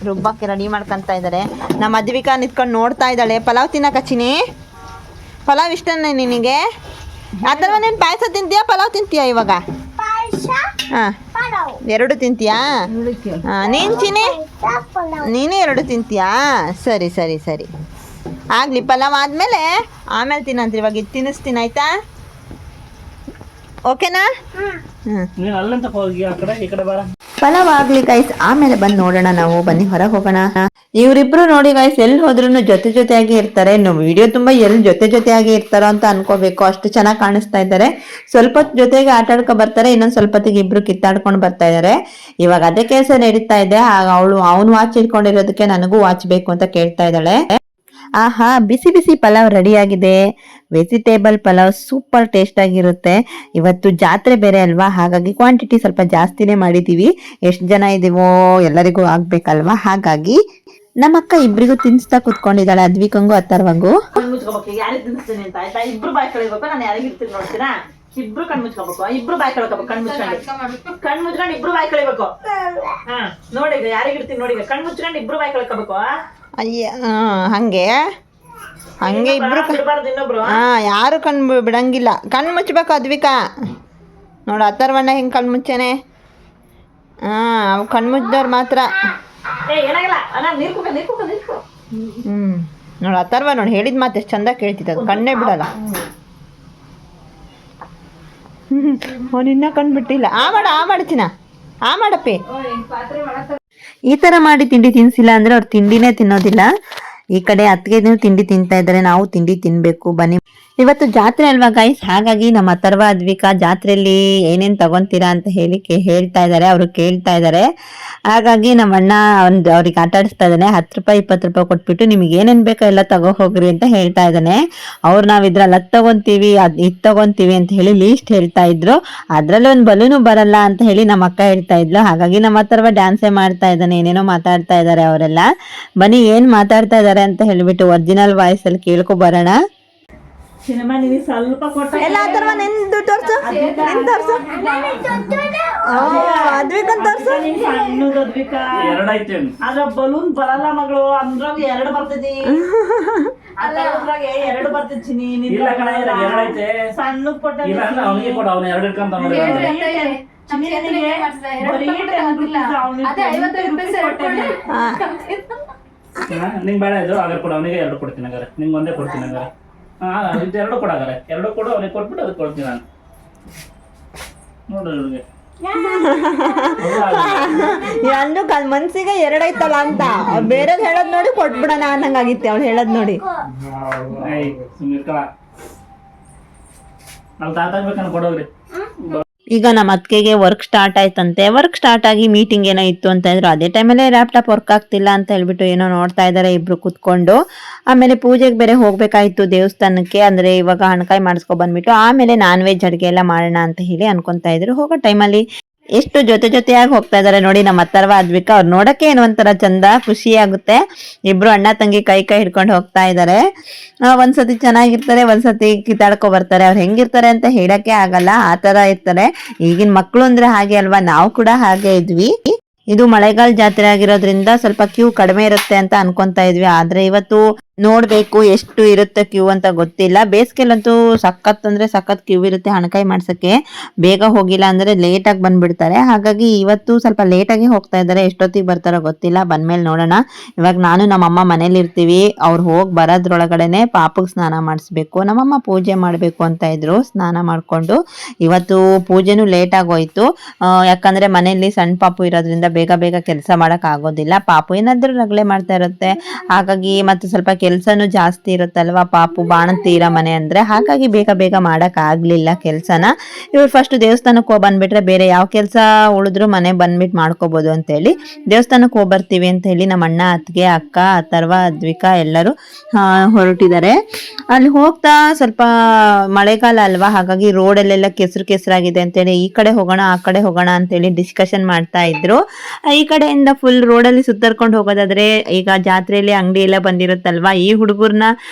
ರುಬ್ಬಕ್ಕೆ ರೆಡಿ ಮಾಡ್ಕೊತಾ ಇದ್ದಾರೆ. ನಮ್ಮ ಅದ್ವಿಕಾ ನಿಂತ್ಕೊಂಡು ನೋಡ್ತಾ ಇದ್ದಾಳೆ. ಪಲಾವ್ ತಿನ್ನಕ ಚಿನಿ? ಪಲಾವ್ ಇಷ್ಟನೇ ನಿನಗೆ? ಅಥವಾ ನೀನು ಪಾಯಸ ತಿಂತೀಯಾ ಪಲಾವ್ ತಿಂತೀಯಾ ಇವಾಗ? ಹಾಂ, ಎರಡು ತಿಂತೀಯಾ? ನೀನು ಚಿನಿ? ನೀನು ಎರಡು ತಿಂತೀಯಾ? ಸರಿ ಸರಿ ಸರಿ ಆಗಲಿ. ಪಲಾವ್ ಆದಮೇಲೆ ಆಮೇಲೆ ತಿನ್ನಂತ್ರಿ. ಇವಾಗ ಇದು ತಿನ್ನಿಸ್ತೀನಿ ಆಯ್ತಾ? ಓಕೆನಾ? ಪಲಾವ್ ಆಗ್ಲಿ ಗೈಸ್, ಆಮೇಲೆ ಬಂದು ನೋಡೋಣ ನಾವು. ಬನ್ನಿ ಹೊರಗೆ ಹೋಗೋಣ. ಇವರಿಬ್ರು ನೋಡಿ ಗೈಸ್, ಎಲ್ಲಿ ಹೋದ್ರೂ ಜೊತೆಯಾಗಿ ಇರ್ತಾರೆ. ವಿಡಿಯೋ ತುಂಬಾ ಎಲ್ಲಿ ಜೊತೆಯಾಗಿ ಇರ್ತಾರೋ ಅಂತ ಅನ್ಕೋಬೇಕು, ಅಷ್ಟು ಚೆನ್ನಾಗಿ ಕಾಣಿಸ್ತಾ ಇದ್ದಾರೆ. ಸ್ವಲ್ಪ ಜೊತೆಗೆ ಆಟ ಆಡ್ಕೊ ಬರ್ತಾರೆ, ಇನ್ನೊಂದು ಸ್ವಲ್ಪ ಹೊತ್ತಿಗೆ ಇಬ್ರು ಕಿತ್ತಾಡ್ಕೊಂಡು ಬರ್ತಾ ಇದಾರೆ. ಇವಾಗ ಅದೇ ಕೆಲಸ ನಡೀತಾ ಇದೆ. ಅವನು ವಾಚ್ ಇಟ್ಕೊಂಡಿರೋದಕ್ಕೆ ನನಗೂ ವಾಚ್ ಬೇಕು ಅಂತ ಕೇಳ್ತಾ ಇದ್ದಾಳೆ. ಆಹಾ, ಬಿಸಿ ಬಿಸಿ ಪಲಾವ್ ರೆಡಿ ಆಗಿದೆ. ವೆಜಿಟೇಬಲ್ ಪಲಾವ್ ಸೂಪರ್ ಟೇಸ್ಟ್ ಆಗಿರುತ್ತೆ. ಇವತ್ತು ಜಾತ್ರೆ ಬೇರೆ ಅಲ್ವಾ, ಹಾಗಾಗಿ ಕ್ವಾಂಟಿಟಿ ಸ್ವಲ್ಪ ಜಾಸ್ತಿನೇ ಮಾಡಿದೀವಿ. ಎಷ್ಟು ಜನ ಇದೀವೋ ಎಲ್ಲರಿಗೂ ಆಗ್ಬೇಕಲ್ವಾ, ಹಾಗಾಗಿ ನಮ್ಮ ಅಕ್ಕ ಇಬ್ರಿಗೂ ತಿನ್ಸ್ತಾ ಕುತ್ಕೊಂಡಿದ್ದಾಳೆ. ಅದ್ವಿಕಂಗೂ ಅಥರ್ವಂಗೂ. ಇಬ್ರು ಕಣ್ ಮುಚ್ಕೋಬೇಕು, ಇಬ್ರು ಬಾಯ್ ಕಳ್ಕೋಬೇಕು. ಕಣ್ ಮುಚ್ಕೊಂಡು ಇಬ್ರು ಬಾಯ್ ಕಳಿಬೇಕು. ಹಾ ನೋಡಿ, ಈಗ ಯಾರಿಗೆ ಇರ್ತೀನಿ ನೋಡಿ, ಕಣ್ ಮುಚ್ಕೊಂಡು ಇಬ್ರು ಬಾಯ್ ಕಳ್ಕೋಬೇಕು. ಅಯ್ಯ ಹಂಗೆ ಹಂಗೆ ಇಬ್ರು ಇನ್ನೊಬ್ರು ಯಾರು ಕಣ್ಣು ಬಿಡಂಗಿಲ್ಲ. ಕಣ್ಣು ಮುಚ್ಚಬೇಕು ಅದ್ವಿಕಾ. ನೋಡು ಅಥರ್ವಣ್ಣ ಹೆಂಗೆ ಕಣ್ಣು ಮುಚ್ಚೇನೆ. ಅವು ಕಣ್ಣು ಮುಚ್ಚಿದವ್ರು ಮಾತ್ರ. ನೋಡು ಅಥರ್ವ ನೋಡಿ ಹೇಳಿದ ಮಾತು ಎಷ್ಟು ಚಂದ ಕೇಳ್ತಿದ್ದ, ಕಣ್ಣೇ ಬಿಡಲ್ಲ. ಅವನು ಇನ್ನೂ ಕಣ್ಣು ಬಿಟ್ಟಿಲ್ಲ. ಮಾಡ್ತೀನ ಮಾಡಪ್ಪಿ. ಈ ಥರ ಮಾಡಿ ತಿಂಡಿ ತಿನ್ಸಿಲ್ಲ ಅಂದರೆ ಅವ್ರು ತಿಂಡಿನೇ ತಿನ್ನೋದಿಲ್ಲ. ಈ ಕಡೆ ಅತ್ತಿಗೆ ತಿಂಡಿ ತಿಂತಾ ಇದ್ದಾರೆ, ನಾವು ತಿಂಡಿ ತಿನ್ಬೇಕು. ಬನ್ನಿ, ಇವತ್ತು ಜಾತ್ರೆ ಅಲ್ವಾ ಗೈಸ್, ಹಾಗಾಗಿ ನಮ್ಮ ಅಥರ್ವ ಅದ್ವಿಕಾ ಜಾತ್ರೆಯಲ್ಲಿ ಏನೇನು ತಗೊಂತೀರಾ ಅಂತ ಹೇಳ್ತಾ ಇದ್ದಾರೆ. ಅವರು ಕೇಳ್ತಾ ಇದ್ದಾರೆ. ಹಾಗಾಗಿ ನಮ್ಮ ಅಣ್ಣ ಅವ್ರಿಗೆ ಆಟ ಆಡಿಸ್ತಾ ಇದ್ದಾನೆ. 10 ರೂಪಾಯಿ 20 ರೂಪಾಯಿ ಕೊಟ್ಬಿಟ್ಟು ನಿಮಗೆ ಏನೇನು ಬೇಕೋ ಎಲ್ಲ ತಗೋ ಹೋಗ್ರಿ ಅಂತ ಹೇಳ್ತಾ ಇದ್ದಾನೆ. ಅವ್ರು ನಾವು ಇದ್ರಲ್ಲಿ ಅದು ತಗೊಂತೀವಿ ಇದು ತಗೊಂತೀವಿ ಅಂತ ಹೇಳಿ ಲೀಸ್ಟ್ ಹೇಳ್ತಾ ಇದ್ರು. ಅದ್ರಲ್ಲಿ ಒಂದು ಬಲೂನು ಬರಲ್ಲ ಅಂತ ಹೇಳಿ ನಮ್ಮ ಅಕ್ಕ ಹೇಳ್ತಾ ಇದ್ಲು. ಹಾಗಾಗಿ ನಮ್ಮ ಅಥರ್ವ ಡ್ಯಾನ್ಸೇ ಮಾಡ್ತಾ ಇದ್ದಾನೆ, ಏನೇನೋ ಮಾತಾಡ್ತಾ ಇದ್ದಾರೆ ಅವರೆಲ್ಲ. ಬನ್ನಿ ಏನ್ ಮಾತಾಡ್ತಾ ಇದ್ದಾರೆ ಅಂತ ಹೇಳ್ಬಿಟ್ಟು ಒರಿಜಿನಲ್ ವಾಯ್ಸ್ ಅಲ್ಲಿ ಕೇಳ್ಕೊ ಬರೋಣ. ಸಿನಿಮಾ ನೀವು ಸ್ವಲ್ಪ ಕೊಟ್ಟ ಎಲ್ಲ ಅಥರ್ವ ನಿಂದು ತೋರ್ಸು, ಅದ್ವಿಕನ್ ತೋರ್ಸು. ಅದ್ರ ಬಲೂನ್ ಬರಲ್ಲ ಮಗಳು, ಅಂದ್ರಾಗ 2 ಬರ್ತೈತಿ. ಅದ್ರಾಗ 2 ಬರ್ತೈತಿ. ಸಣ್ಣ ಕೊಟ್ಟ ನಿಂಗೆ ಬೇಡ ಇದು ಅಗರ್ ಕೊಡು, ಅವನಿಗೆ 2 ಕೊಡ್ತೀನಿ. ಅಗಾರೆ ನಿಂಗೆ ಒಂದೇ ಕೊಡ್ತೀನಿ. ಅಗಾರೆ 2 ಕೊಡಾಗಾರೆ 2 ಕೊಡು, ಅವನಿಗೆ ಕೊಟ್ಬಿಟ್ಟು ಅದಕ್ಕೆ ಕೊಡ್ತೀನಿ ನಾನು. ನೋಡ್ರಿ ಇವ್ರಿಗೆ ಅಂದು ಮನ್ಸಿಗೆ 2 ಐತಲ್ಲ ಅಂತ ಬೇರೆದ್ ಹೇಳೋದ್ ನೋಡಿ ಕೊಟ್ಬಿಡೋಣ ಅನ್ನಂಗಾಗಿತ್ತೆ ಅವ್ಳು ಹೇಳೋದ್ ನೋಡಿ. ಸುಮ್ಮಿರ್ಕಳ ನಾವು ತಾತಾಗ್ಬೇಕನ್ನ ಕೊಡೋಗ್ರಿ. ಈಗ ನಮ್ಮ ಅತ್ತಿಗೆಗೆ ವರ್ಕ್ ಸ್ಟಾರ್ಟ್ ಆಯ್ತಂತೆ. ವರ್ಕ್ ಸ್ಟಾರ್ಟ್ ಆಗಿ ಮೀಟಿಂಗ್ ಏನೋ ಇತ್ತು ಅಂತ ಇದ್ರು. ಅದೇ ಟೈಮಲ್ಲೇ ಲ್ಯಾಪ್ಟಾಪ್ ವರ್ಕ್ ಆಗ್ತಿಲ್ಲ ಅಂತ ಹೇಳ್ಬಿಟ್ಟು ಏನೋ ನೋಡ್ತಾ ಇದ್ದಾರೆ ಇಬ್ರು ಕುತ್ಕೊಂಡು. ಆಮೇಲೆ ಪೂಜೆಗೆ ಬೇರೆ ಹೋಗ್ಬೇಕಾಯ್ತು ದೇವಸ್ಥಾನಕ್ಕೆ. ಅಂದ್ರೆ ಇವಾಗ ಹಣಕಾಯಿ ಮಾಡಿಸ್ಕೊ ಬಂದ್ಬಿಟ್ಟು ಆಮೇಲೆ ನಾನ್ ವೆಜ್ ಅಡುಗೆ ಎಲ್ಲ ಮಾಡೋಣ ಅಂತ ಹೇಳಿ ಅನ್ಕೊಂತಾ ಇದ್ರು. ಹೋಗೋ ಟೈಮಲ್ಲಿ ಎಷ್ಟು ಜೊತೆಯಾಗಿ ಹೋಗ್ತಾ ಇದಾರೆ ನೋಡಿ ನಮ್ಮ ಅಥರ್ವ ಅದ್ವಿಕಾ. ಅವ್ರು ನೋಡಕ್ಕೆ ಏನೋ ಒಂಥರ ಚಂದ, ಖುಷಿ ಆಗುತ್ತೆ. ಇಬ್ರು ಅಣ್ಣ ತಂಗಿ ಕೈ ಹಿಡ್ಕೊಂಡು ಹೋಗ್ತಾ ಇದ್ದಾರೆ. ಒಂದ್ಸತಿ ಚೆನ್ನಾಗಿರ್ತಾರೆ, ಒಂದ್ಸತಿ ಕಿತ್ತಾಡ್ಕೊ ಬರ್ತಾರೆ. ಅವ್ರು ಹೆಂಗಿರ್ತಾರೆ ಅಂತ ಹೇಳಕ್ಕೆ ಆಗಲ್ಲ, ಆ ತರ ಇರ್ತಾರೆ. ಈಗಿನ ಮಕ್ಳು ಅಂದ್ರೆ ಹಾಗೆ ಅಲ್ವಾ, ನಾವು ಕೂಡ ಹಾಗೆ ಇದ್ವಿ. ಇದು ಮಳೆಗಾಲ ಜಾತ್ರೆ ಆಗಿರೋದ್ರಿಂದ ಸ್ವಲ್ಪ ಕ್ಯೂ ಕಡಿಮೆ ಇರುತ್ತೆ ಅಂತ ಅನ್ಕೊಂತಾ ಇದ್ವಿ. ಆದ್ರೆ ಇವತ್ತು ನೋಡ್ಬೇಕು ಎಷ್ಟು ಇರುತ್ತೆ ಕ್ಯೂ ಅಂತ ಗೊತ್ತಿಲ್ಲ. ಬೇಸಿಗೆಲಂತೂ ಸಖತ್ ಅಂದ್ರೆ ಸಖತ್ ಕ್ಯೂ ಇರುತ್ತೆ ಹಣಕಾಯಿ ಮಾಡ್ಸಕ್ಕೆ. ಬೇಗ ಹೋಗಿಲ್ಲ ಅಂದ್ರೆ ಲೇಟ್ ಆಗಿ ಬಂದ್ಬಿಡ್ತಾರೆ. ಹಾಗಾಗಿ ಇವತ್ತು ಸ್ವಲ್ಪ ಲೇಟ್ ಆಗಿ ಹೋಗ್ತಾ ಇದ್ದಾರೆ. ಎಷ್ಟೊತ್ತಿಗೆ ಬರ್ತಾರೋ ಗೊತ್ತಿಲ್ಲ, ಬಂದ್ಮೇಲೆ ನೋಡೋಣ. ಇವಾಗ ನಾನು ನಮ್ಮಮ್ಮ ಮನೇಲಿ ಇರ್ತೀವಿ. ಅವ್ರು ಹೋಗಿ ಬರೋದ್ರೊಳಗಡೆನೆ ಪಾಪಗ್ ಸ್ನಾನ ಮಾಡಿಸ್ಬೇಕು. ನಮ್ಮಮ್ಮ ಪೂಜೆ ಮಾಡ್ಬೇಕು ಅಂತ ಇದ್ರು. ಸ್ನಾನ ಮಾಡ್ಕೊಂಡು ಇವತ್ತು ಪೂಜೆನೂ ಲೇಟ್ ಆಗೋಯ್ತು. ಯಾಕಂದ್ರೆ ಮನೆಯಲ್ಲಿ ಸಣ್ಣ ಪಾಪು ಇರೋದ್ರಿಂದ ಬೇಗ ಕೆಲಸ ಮಾಡಕ್ ಆಗೋದಿಲ್ಲ. ಪಾಪು ಏನಾದ್ರೂ ರಗಳೆ ಮಾಡ್ತಾ ಇರುತ್ತೆ. ಹಾಗಾಗಿ ಮತ್ತೆ ಸ್ವಲ್ಪ ಕೆಲ್ಸನೂ ಜಾಸ್ತಿ ಇರುತ್ತಲ್ವಾ, ಪಾಪು ಬಾಣಂತೀರ ಮನೆ ಅಂದ್ರೆ. ಹಾಗಾಗಿ ಬೇಗ ಮಾಡಕ್ ಆಗ್ಲಿಲ್ಲ ಕೆಲ್ಸನ. ಇವ್ರು ಫಸ್ಟ್ ದೇವಸ್ಥಾನಕ್ಕೆ ಹೋಗಿ ಬಂದ್ಬಿಟ್ರೆ ಬೇರೆ ಯಾವ ಕೆಲ್ಸ ಉಳಿದ್ರು ಮನೆ ಬಂದ್ಬಿಟ್ಟು ಮಾಡ್ಕೋಬಹುದು ಅಂತ ಹೇಳಿ ದೇವಸ್ಥಾನಕ್ಕೆ ಹೋಗಿ ಬರ್ತೀವಿ ಅಂತ ಹೇಳಿ ನಮ್ಮ ಅಣ್ಣ, ಅತ್ತಿಗೆ, ಅಕ್ಕ, ಅಥರ್ವ, ಅದ್ವಿಕಾ ಎಲ್ಲರೂ ಹೊರಟಿದ್ದಾರೆ. ಅಲ್ಲಿ ಹೋಗ್ತಾ ಸ್ವಲ್ಪ ಮಳೆಗಾಲ ಅಲ್ವಾ, ಹಾಗಾಗಿ ರೋಡಲ್ಲೆಲ್ಲ ಕೆಸರಾಗಿದೆ ಅಂತೇಳಿ ಈ ಕಡೆ ಹೋಗೋಣ ಆ ಕಡೆ ಹೋಗೋಣ ಅಂತೇಳಿ ಡಿಸ್ಕಷನ್ ಮಾಡ್ತಾ ಇದ್ರು. ಈ ಕಡೆಯಿಂದ ಫುಲ್ ರೋಡಲ್ಲಿ ಸುತ್ತರ್ಕೊಂಡು ಹೋಗೋದಾದ್ರೆ ಈಗ ಜಾತ್ರೆಯಲ್ಲಿ ಅಂಗಡಿ ಎಲ್ಲ ಬಂದಿರುತ್ತಲ್ವಾ, ಈ ಹುಡುಗರ್ನ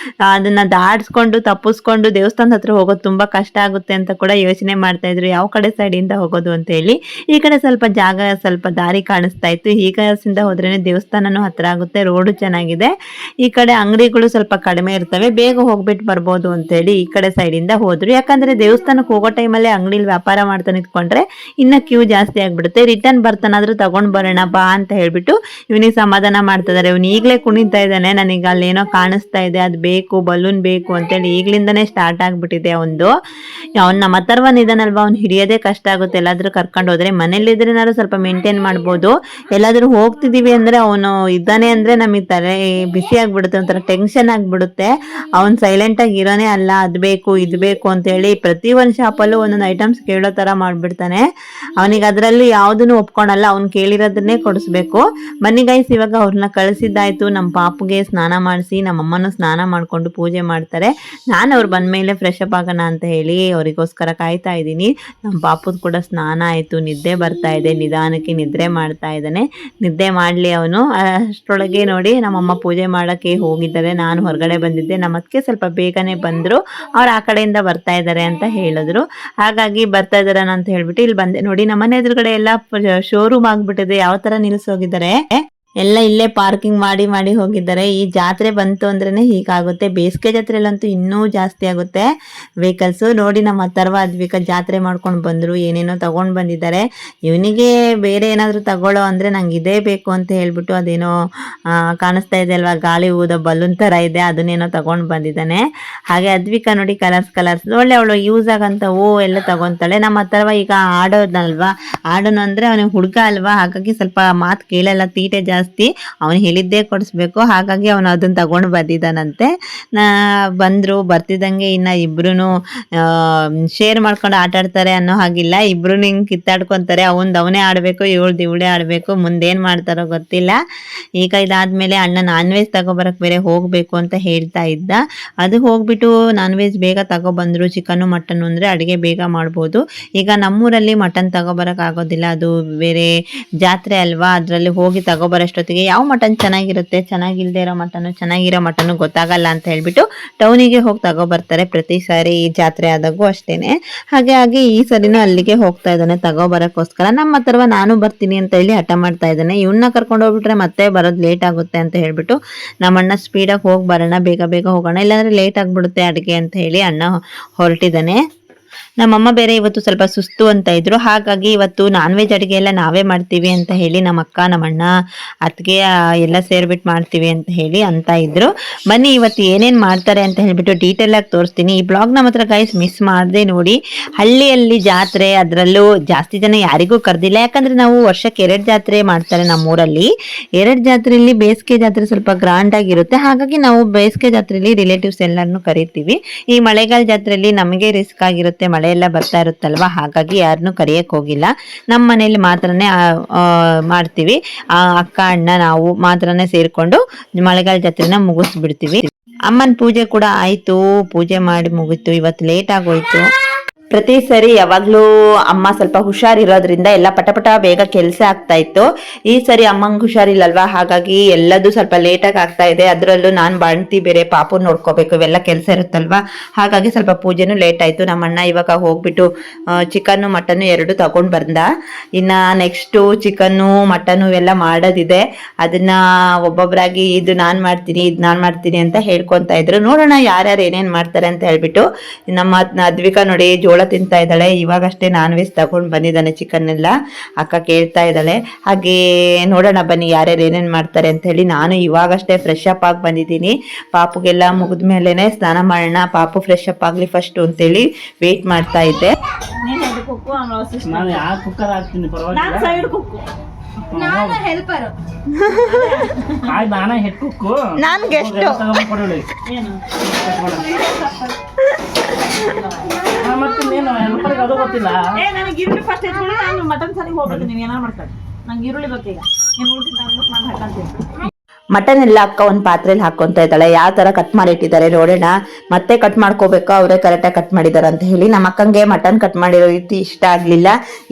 ಅದನ್ನ ದಾಡ್ಸ್ಕೊಂಡು ತಪ್ಪಿಸ್ಕೊಂಡು ದೇವಸ್ಥಾನದ ಹತ್ರ ಹೋಗೋದು ತುಂಬಾ ಕಷ್ಟ ಆಗುತ್ತೆ ಅಂತ ಕೂಡ ಯೋಚನೆ ಮಾಡ್ತಾ ಇದ್ರು, ಯಾವ ಕಡೆ ಸೈಡ್ ಇಂದ ಹೋಗೋದು ಅಂತ ಹೇಳಿ. ಈ ಕಡೆ ಸ್ವಲ್ಪ ಜಾಗ ಸ್ವಲ್ಪ ದಾರಿ ಕಾಣಿಸ್ತಾ ಇತ್ತು. ಈ ಕಡೆಯಿಂದ ಹೋದ್ರೇನೆ ದೇವಸ್ಥಾನನೂ ಹತ್ರ ಆಗುತ್ತೆ, ರೋಡು ಚೆನ್ನಾಗಿದೆ. ಈ ಕಡೆ ಅಂಗಡಿಗಳು ಸ್ವಲ್ಪ ಕಡಿಮೆ ಇರ್ತವೆ, ಬೇಗ ಹೋಗ್ಬಿಟ್ಟು ಬರ್ಬೋದು ಅಂತ ಹೇಳಿ ಈ ಕಡೆ ಸೈಡ್ ಇಂದ ಹೋದ್ರು. ಯಾಕಂದ್ರೆ ದೇವಸ್ಥಾನಕ್ಕೆ ಹೋಗೋ ಟೈಮಲ್ಲಿ ಅಂಗಡಿಲಿ ವ್ಯಾಪಾರ ಮಾಡ್ತಾ ನಿಂತ್ಕೊಂಡ್ರೆ ಇನ್ನ ಕ್ಯೂ ಜಾಸ್ತಿ ಆಗ್ಬಿಡುತ್ತೆ. ರಿಟರ್ನ್ ಬರ್ತಾನಾದ್ರೂ ತಗೊಂಡ್ ಬರೋಣ ಬಾ ಅಂತ ಹೇಳ್ಬಿಟ್ಟು ಇವನಿಗೆ ಸಮಾಧಾನ ಮಾಡ್ತಿದ್ದಾರೆ. ಇವನು ಈಗಲೇ ಕುಣಿತಾ ಇದ್ದಾನೆ, ನನಗೆ ಅಲ್ಲಿ ಏನೋ ಕಾಣಿಸ್ತಾ ಇದೆ, ಅದು ಬೇಕು, ಬಲೂನ್ ಬೇಕು ಅಂತೇಳಿ ಈಗ್ಲಿಂದಾನೇ ಸ್ಟಾರ್ಟ್ ಆಗ್ಬಿಟ್ಟಿದೆ ಒಂದು. ಅವ್ನು ನಮ್ಮ ಅಥರ್ವನ್ ಇದಾನಲ್ವಾ, ಅವ್ನು ಹಿಡಿಯೋದೇ ಕಷ್ಟ ಆಗುತ್ತೆ. ಎಲ್ಲಾದ್ರೂ ಕರ್ಕೊಂಡು ಹೋದ್ರೆ ಮನೇಲಿದ್ರೇನಾದ್ರು ಸ್ವಲ್ಪ ಮೇಂಟೈನ್ ಮಾಡ್ಬೋದು. ಎಲ್ಲಾದ್ರೂ ಹೋಗ್ತಿದೀವಿ ಅಂದ್ರೆ ಅವನು ಇದ್ದಾನೆ ಅಂದ್ರೆ ನಮಗೆ ತಲೆ ಬಿಸಿ ಆಗ್ಬಿಡುತ್ತೆ, ಒಂಥರ ಟೆನ್ಷನ್ ಆಗ್ಬಿಡುತ್ತೆ. ಅವ್ನು ಸೈಲೆಂಟ್ ಆಗಿ ಇರೋನೇ ಅಲ್ಲ, ಅದು ಬೇಕು ಇದು ಬೇಕು ಅಂತ ಹೇಳಿ ಪ್ರತಿ ಒಂದು ಶಾಪಲ್ಲೂ ಒಂದೊಂದು ಐಟಮ್ಸ್ ಕೇಳೋ ತರ ಮಾಡ್ಬಿಡ್ತಾನೆ. ಅವನಿಗೆ ಅದರಲ್ಲಿ ಯಾವ್ದನ್ನು ಒಪ್ಕೊಳಲ್ಲ, ಅವ್ನು ಕೇಳಿರೋದನ್ನೇ ಕೊಡಿಸ್ಬೇಕು. ಬನ್ನಿ ಗೈಸ್, ಇವಾಗ ಅವ್ರನ್ನ ಕಳಿಸಿದ್ದಾಯ್ತು. ನಮ್ಮ ಪಾಪುಗೆ ಸ್ನಾನ ಮಾಡಿಸಿ ನಮ್ಮಮ್ಮನೂ ಸ್ನಾನ ಮಾಡಿಕೊಂಡು ಪೂಜೆ ಮಾಡ್ತಾರೆ. ನಾನು ಅವ್ರು ಬಂದಮೇಲೆ ಫ್ರೆಶ್ ಅಪ್ ಆಗೋಣ ಅಂತ ಹೇಳಿ ಅವರಿಗೋಸ್ಕರ ಕಾಯ್ತಾ ಇದ್ದೀನಿ. ನಮ್ಮ ಪಾಪುದು ಕೂಡ ಸ್ನಾನ ಆಯಿತು, ನಿದ್ದೆ ಬರ್ತಾ ಇದೆ, ನಿಧಾನಕ್ಕೆ ನಿದ್ರೆ ಮಾಡ್ತಾ ಇದ್ದಾನೆ. ನಿದ್ದೆ ಮಾಡಲಿ ಅವನು. ಅಷ್ಟರೊಳಗೆ ನೋಡಿ ನಮ್ಮಮ್ಮ ಪೂಜೆ ಮಾಡೋಕ್ಕೆ ಹೋಗಿದ್ದಾರೆ. ನಾನು ಹೊರಗಡೆ ಬಂದಿದ್ದೆ. ನಮ್ಮ ಅದಕ್ಕೆ ಸ್ವಲ್ಪ ಬೇಗನೆ ಬಂದರು. ಅವ್ರು ಆ ಕಡೆಯಿಂದ ಬರ್ತಾ ಇದ್ದಾರೆ ಅಂತ ಹೇಳಿದ್ರು. ಹಾಗಾಗಿ ಬರ್ತಾ ಇದ್ದಾರೆ ಅಂತ ಹೇಳ್ಬಿಟ್ಟು ಇಲ್ಲಿ ಬಂದೆ. ನೋಡಿ ನಮ್ಮನೆ ಎದುರುಗಡೆ ಎಲ್ಲ ಶೋರೂಮ್ ಆಗ್ಬಿಟ್ಟಿದೆ. ಯಾವ ಥರ ನಿಲ್ಲಿಸೋಗಿದ್ದಾರೆ, ಎಲ್ಲ ಇಲ್ಲೇ ಪಾರ್ಕಿಂಗ್ ಮಾಡಿ ಮಾಡಿ ಹೋಗಿದ್ದಾರೆ. ಈ ಜಾತ್ರೆ ಬಂತು ಅಂದ್ರೇ ಹೀಗಾಗುತ್ತೆ. ಬೇಸಿಗೆ ಜಾತ್ರೆಯಲ್ಲಂತೂ ಇನ್ನೂ ಜಾಸ್ತಿ ಆಗುತ್ತೆ ವೆಹಿಕಲ್ಸು. ನೋಡಿ ನಮ್ಮ ಅಥರ್ವ ಅದ್ವಿಕ ಜಾತ್ರೆ ಮಾಡ್ಕೊಂಡು ಬಂದರು. ಏನೇನೋ ತಗೊಂಡು ಬಂದಿದ್ದಾರೆ. ಇವನಿಗೆ ಬೇರೆ ಏನಾದರೂ ತಗೊಳ್ಳೋ ಅಂದರೆ ನಂಗೆ ಇದೇ ಬೇಕು ಅಂತ ಹೇಳ್ಬಿಟ್ಟು ಅದೇನೋ ಕಾಣಿಸ್ತಾ ಇದೆ ಅಲ್ವಾ, ಗಾಳಿ ಊದೋ ಬಲೂನ್ ಥರ ಇದೆ, ಅದನ್ನೇನೋ ತಗೊಂಡು ಬಂದಿದ್ದಾನೆ. ಹಾಗೆ ಅದ್ವಿಕ ನೋಡಿ ಕಲರ್ಸ್ ಒಳ್ಳೆ ಅವಳು ಯೂಸ್ ಆಗಂತವು ಎಲ್ಲ ತಗೊತಾಳೆ. ನಮ್ಮ ಅಥರ್ವ ಈಗ ಆಡೋದಲ್ವಾ, ಆಡೋನು ಅಂದರೆ ಅವನಿಗೆ ಹುಡುಗ ಅಲ್ವಾ, ಹಾಗಾಗಿ ಸ್ವಲ್ಪ ಮಾತು ಕೇಳಲ್ಲ, ತೀಟೆ ಜಾಸ್ತಿ. ಅವನು ಹೇಳಿದ್ದೇ ಕೊಡಿಸ್ಬೇಕು. ಹಾಗಾಗಿ ಅವನು ಅದನ್ನ ತಗೊಂಡು ಬಂದಿದ್ದಾನಂತೆ. ಬಂದರು. ಬರ್ತಿದ್ದಂಗೆ ಇನ್ನು ಇಬ್ರು ಶೇರ್ ಮಾಡ್ಕೊಂಡು ಆಟ ಆಡ್ತಾರೆ ಅನ್ನೋ ಹಾಗಿಲ್ಲ. ಇಬ್ರು ಹಿಂಗೆ ಕಿತ್ತಾಡ್ಕೊತಾರೆ. ಅವನೇ ಆಡಬೇಕು, ಇವಳೇ ಆಡಬೇಕು. ಮುಂದೇನು ಮಾಡ್ತಾರೋ ಗೊತ್ತಿಲ್ಲ. ಈಗ ಇದಾದ್ಮೇಲೆ ಅಣ್ಣ ನಾನ್ ವೆಜ್ ತಗೊಬರಕ್ಕೆ ಬೇರೆ ಹೋಗಬೇಕು ಅಂತ ಹೇಳ್ತಾ ಇದ್ದ. ಅದು ಹೋಗ್ಬಿಟ್ಟು ನಾನ್ ವೆಜ್ ಬೇಗ ತಗೊಬಂದರು. ಚಿಕನ್ನು ಮಟನ್ನು ಅಂದರೆ ಅಡುಗೆ ಬೇಗ ಮಾಡ್ಬೋದು. ಈಗ ನಮ್ಮೂರಲ್ಲಿ ಮಟನ್ ತಗೊಬರಕ್ಕೆ ಆಗೋದಿಲ್ಲ, ಅದು ಬೇರೆ ಜಾತ್ರೆ ಅಲ್ವಾ, ಅದರಲ್ಲಿ ಹೋಗಿ ತಗೊಬರೋಷ್ಟೊತ್ತಿಗೆ ಯಾವ ಮಟನ್ ಚೆನ್ನಾಗಿರುತ್ತೆ, ಚೆನ್ನಾಗಿಲ್ಲದೆ ಇರೋ ಮಟನ್ನು, ಚೆನ್ನಾಗಿರೋ ಮಟನ್ನು ಗೊತ್ತಾಗಲ್ಲ ಅಂತ ಹೇಳ್ಬಿಟ್ಟು ಟೌನಿಗೆ ಹೋಗಿ ತಗೊಬರ್ತಾರೆ. ಪ್ರತಿ ಸಾರಿ ಈ ಜಾತ್ರೆ ಆದಾಗೂ ಅಷ್ಟೇನೆ. ಹಾಗೆ ಈ ಸರಿನೂ ಅಲ್ಲಿಗೆ ಹೋಗ್ತಾ ಇದ್ದಾನೆ ತಗೊಬರಕ್ಕೋಸ್ಕರ. ನಮ್ಮ ಅಥರ್ವ ನಾನು ಬರ್ತೀನಿ ಅಂತ ಹೇಳಿ ಹಠ ಮಾಡ್ತಾ ಇದ್ದಾನೆ. ಇವನ್ನ ಕರ್ಕೊಂಡು ಹೋಗ್ಬಿಟ್ರೆ ಮತ್ತೆ ಬರೋದು ಲೇಟ್ ಆಗುತ್ತೆ ಅಂತ ಹೇಳ್ಬಿಟ್ಟು ನಮ್ಮಣ್ಣ ಸ್ಪೀಡಾಗಿ ಹೋಗಿ ಬರೋಣ, ಬೇಗ ಹೋಗೋಣ, ಇಲ್ಲಾಂದ್ರೆ ಲೇಟ್ ಆಗಿಬಿಡುತ್ತೆ ಅಡುಗೆ ಅಂತ ಹೇಳಿ ಅಣ್ಣ ಹೊರಟಿದ್ದಾನೆ. ನಮ್ಮಮ್ಮ ಬೇರೆ ಇವತ್ತು ಸ್ವಲ್ಪ ಸುಸ್ತು ಅಂತ ಇದ್ರು. ಹಾಗಾಗಿ ಇವತ್ತು ನಾನ್ ವೆಜ್ ಅಡುಗೆ ಎಲ್ಲ ನಾವೇ ಮಾಡ್ತೀವಿ ಅಂತ ಹೇಳಿ ನಮ್ಮ ಅಕ್ಕ, ನಮ್ಮಣ್ಣ, ಅತ್ತಿಗೆ ಎಲ್ಲ ಸೇರ್ಬಿಟ್ಟು ಮಾಡ್ತೀವಿ ಅಂತ ಹೇಳಿ ಅಂತ ಇದ್ರು. ಬನ್ನಿ ಇವತ್ತು ಏನೇನು ಮಾಡ್ತಾರೆ ಅಂತ ಹೇಳ್ಬಿಟ್ಟು ಡೀಟೇಲ್ ಆಗಿ ತೋರಿಸ್ತೀನಿ. ಈ ಬ್ಲಾಗ್ ನಮ್ಮ ಹತ್ರ ಗೈಸ್ ಮಿಸ್ ಮಾಡದೆ ನೋಡಿ. ಹಳ್ಳಿಯಲ್ಲಿ ಜಾತ್ರೆ, ಅದರಲ್ಲೂ ಜಾಸ್ತಿ ಜನ ಯಾರಿಗೂ ಕರೆದಿಲ್ಲ. ಯಾಕಂದ್ರೆ ನಾವು ವರ್ಷಕ್ಕೆ 2 ಜಾತ್ರೆ ಮಾಡ್ತಾರೆ ನಮ್ಮೂರಲ್ಲಿ. 2 ಜಾತ್ರೆಯಲ್ಲಿ ಬೇಸಿಗೆ ಜಾತ್ರೆ ಸ್ವಲ್ಪ ಗ್ರಾಂಡ್ ಆಗಿರುತ್ತೆ. ಹಾಗಾಗಿ ನಾವು ಬೇಸಿಗೆ ಜಾತ್ರೆಯಲ್ಲಿ ರಿಲೇಟಿವ್ಸ್ ಎಲ್ಲರನ್ನು ಕರಿತೀವಿ. ಈ ಮಳೆಗಾಲ ಜಾತ್ರೆಯಲ್ಲಿ ನಮಗೆ ರಿಸ್ಕ್ ಆಗಿರುತ್ತೆ, ಮಳೆ ಎಲ್ಲ ಬರ್ತಾ ಇರುತ್ತಲ್ವಾ, ಹಾಗಾಗಿ ಯಾರನ್ನು ಕರಿಯಕ್ಕೆ ಹೋಗಿಲ್ಲ. ನಮ್ಮ ಮನೇಲಿ ಮಾತ್ರನೇ ಮಾಡ್ತೀವಿ. ಅಕ್ಕ, ಅಣ್ಣ, ನಾವು ಮಾತ್ರನೇ ಸೇರ್ಕೊಂಡು ಮಳೆಗಾಲ ಜಾತ್ರೆನ ಮುಗಿಸ್ಬಿಡ್ತೀವಿ. ಅಮ್ಮನ ಪೂಜೆ ಕೂಡ ಆಯ್ತು. ಪೂಜೆ ಮಾಡಿ ಮುಗೀತು. ಇವತ್ತು ಲೇಟ್ ಆಗೋಯ್ತು. ಪ್ರತಿ ಸರಿ ಯಾವಾಗ್ಲೂ ಅಮ್ಮ ಸ್ವಲ್ಪ ಹುಷಾರಿರೋದ್ರಿಂದ ಎಲ್ಲ ಪಟ ಬೇಗ ಕೆಲಸ ಆಗ್ತಾ ಇತ್ತು. ಈ ಸರಿ ಅಮ್ಮಂಗೆ ಹುಷಾರಿಲ್ಲಲ್ವಾ, ಹಾಗಾಗಿ ಎಲ್ಲದೂ ಸ್ವಲ್ಪ ಲೇಟಾಗಿ ಆಗ್ತಾ ಇದೆ. ಅದರಲ್ಲೂ ನಾನು ಬಾಣ್ತಿ ಬೇರೆ ಪಾಪು ನೋಡ್ಕೋಬೇಕು, ಇವೆಲ್ಲ ಕೆಲಸ ಇರುತ್ತಲ್ವಾ, ಹಾಗಾಗಿ ಸ್ವಲ್ಪ ಪೂಜೆನೂ ಲೇಟ್ ಆಯ್ತು. ನಮ್ಮ ಅಣ್ಣ ಇವಾಗ ಹೋಗ್ಬಿಟ್ಟು ಚಿಕನ್ನು ಮಟನ್ನು 2 ತಗೊಂಡು ಬಂದ. ಇನ್ನು ನೆಕ್ಸ್ಟು ಚಿಕನ್ನು ಮಟನ್ನು ಇವೆಲ್ಲ ಮಾಡೋದಿದೆ. ಅದನ್ನ ಒಬ್ಬೊಬ್ಬರಾಗಿ ಇದು ನಾನು ಮಾಡ್ತೀನಿ ಅಂತ ಹೇಳ್ಕೊತಾ ಇದ್ರು. ನೋಡೋಣ ಯಾರ್ಯಾರು ಏನೇನು ಮಾಡ್ತಾರೆ ಅಂತ ಹೇಳ್ಬಿಟ್ಟು. ನಮ್ಮ ಅದ್ವಿಕ ನೋಡಿ ಜೋಳ ತಿಂತಾ ಇದ್ದಾಳೆ. ಇವಾಗಷ್ಟೇ ನಾನ್ ವೆಜ್ ತಗೊಂಡು ಬಂದಿದ್ದಾನೆ ಚಿಕನ್ ಎಲ್ಲ. ಅಕ್ಕ ಕೇಳ್ತಾ ಇದ್ದಾಳೆ. ಹಾಗೆ ನೋಡೋಣ ಬನ್ನಿ ಯಾರ್ಯಾರು ಏನೇನು ಮಾಡ್ತಾರೆ ಅಂತ ಹೇಳಿ. ನಾನು ಇವಾಗಷ್ಟೇ ಫ್ರೆಶ್ ಅಪ್ ಆಗಿ ಬಂದಿದ್ದೀನಿ. ಪಾಪುಗೆಲ್ಲ ಮುಗಿದ ಮೇಲೆನೆ ಸ್ನಾನ ಮಾಡೋಣ, ಪಾಪು ಫ್ರೆಶ್ ಅಪ್ ಆಗಲಿ ಫಸ್ಟ್ ಅಂತೇಳಿ ವೇಟ್ ಮಾಡ್ತಾ ಇದ್ದೆ. ನಾನು ಯಾಕೆ ಕುಕ್ಕರ್ ಹಾಕ್ತೀನಿ, ಪರವಾಗಿಲ್ಲ. ನಾನೇ ಹೆಡ್ ಕುಕ್ಕು, ನಾನು ಗೆಸ್ಟ್. ಮತ್ತೇನು ಅದು ಗೊತ್ತಿಲ್ಲ. ನನಗೆ ಈರುಳ್ಳಿ ಫಸ್ಟ್ ಎತ್ಕೊಂಡು ನಾನು ಮಟನ್ ಸಾರಿಗೆ ಹೋಗ್ಬೇಕು. ನೀವು ಏನಾರು ಮಾಡ್ತಾರೆ, ನಂಗೆ ಈರುಳ್ಳಿ ಬೇಕೀಗ. ನೀವು ಉಳ್ಕೊಂಡು ನಾನು ಹಾಕಂತೀನಿ. ಮಟನ್ ಎಲ್ಲ ಅಕ್ಕ ಒಂದು ಪಾತ್ರೆಯಲ್ಲಿ ಹಾಕೊಂತ ಇದ್ದಾಳೆ. ಯಾವ ಥರ ಕಟ್ ಮಾಡಿ ಇಟ್ಟಿದ್ದಾರೆ ನೋಡೋಣ. ಮತ್ತೆ ಕಟ್ ಮಾಡ್ಕೋಬೇಕು, ಅವರೇ ಕರೆಕ್ಟಾಗಿ ಕಟ್ ಮಾಡಿದ್ದಾರೆ ಅಂತ ಹೇಳಿ. ನಮ್ಮ ಅಕ್ಕಂಗೆ ಮಟನ್ ಕಟ್ ಮಾಡಿರೋ ರೀತಿ ಇಷ್ಟ ಆಗಲಿಲ್ಲ.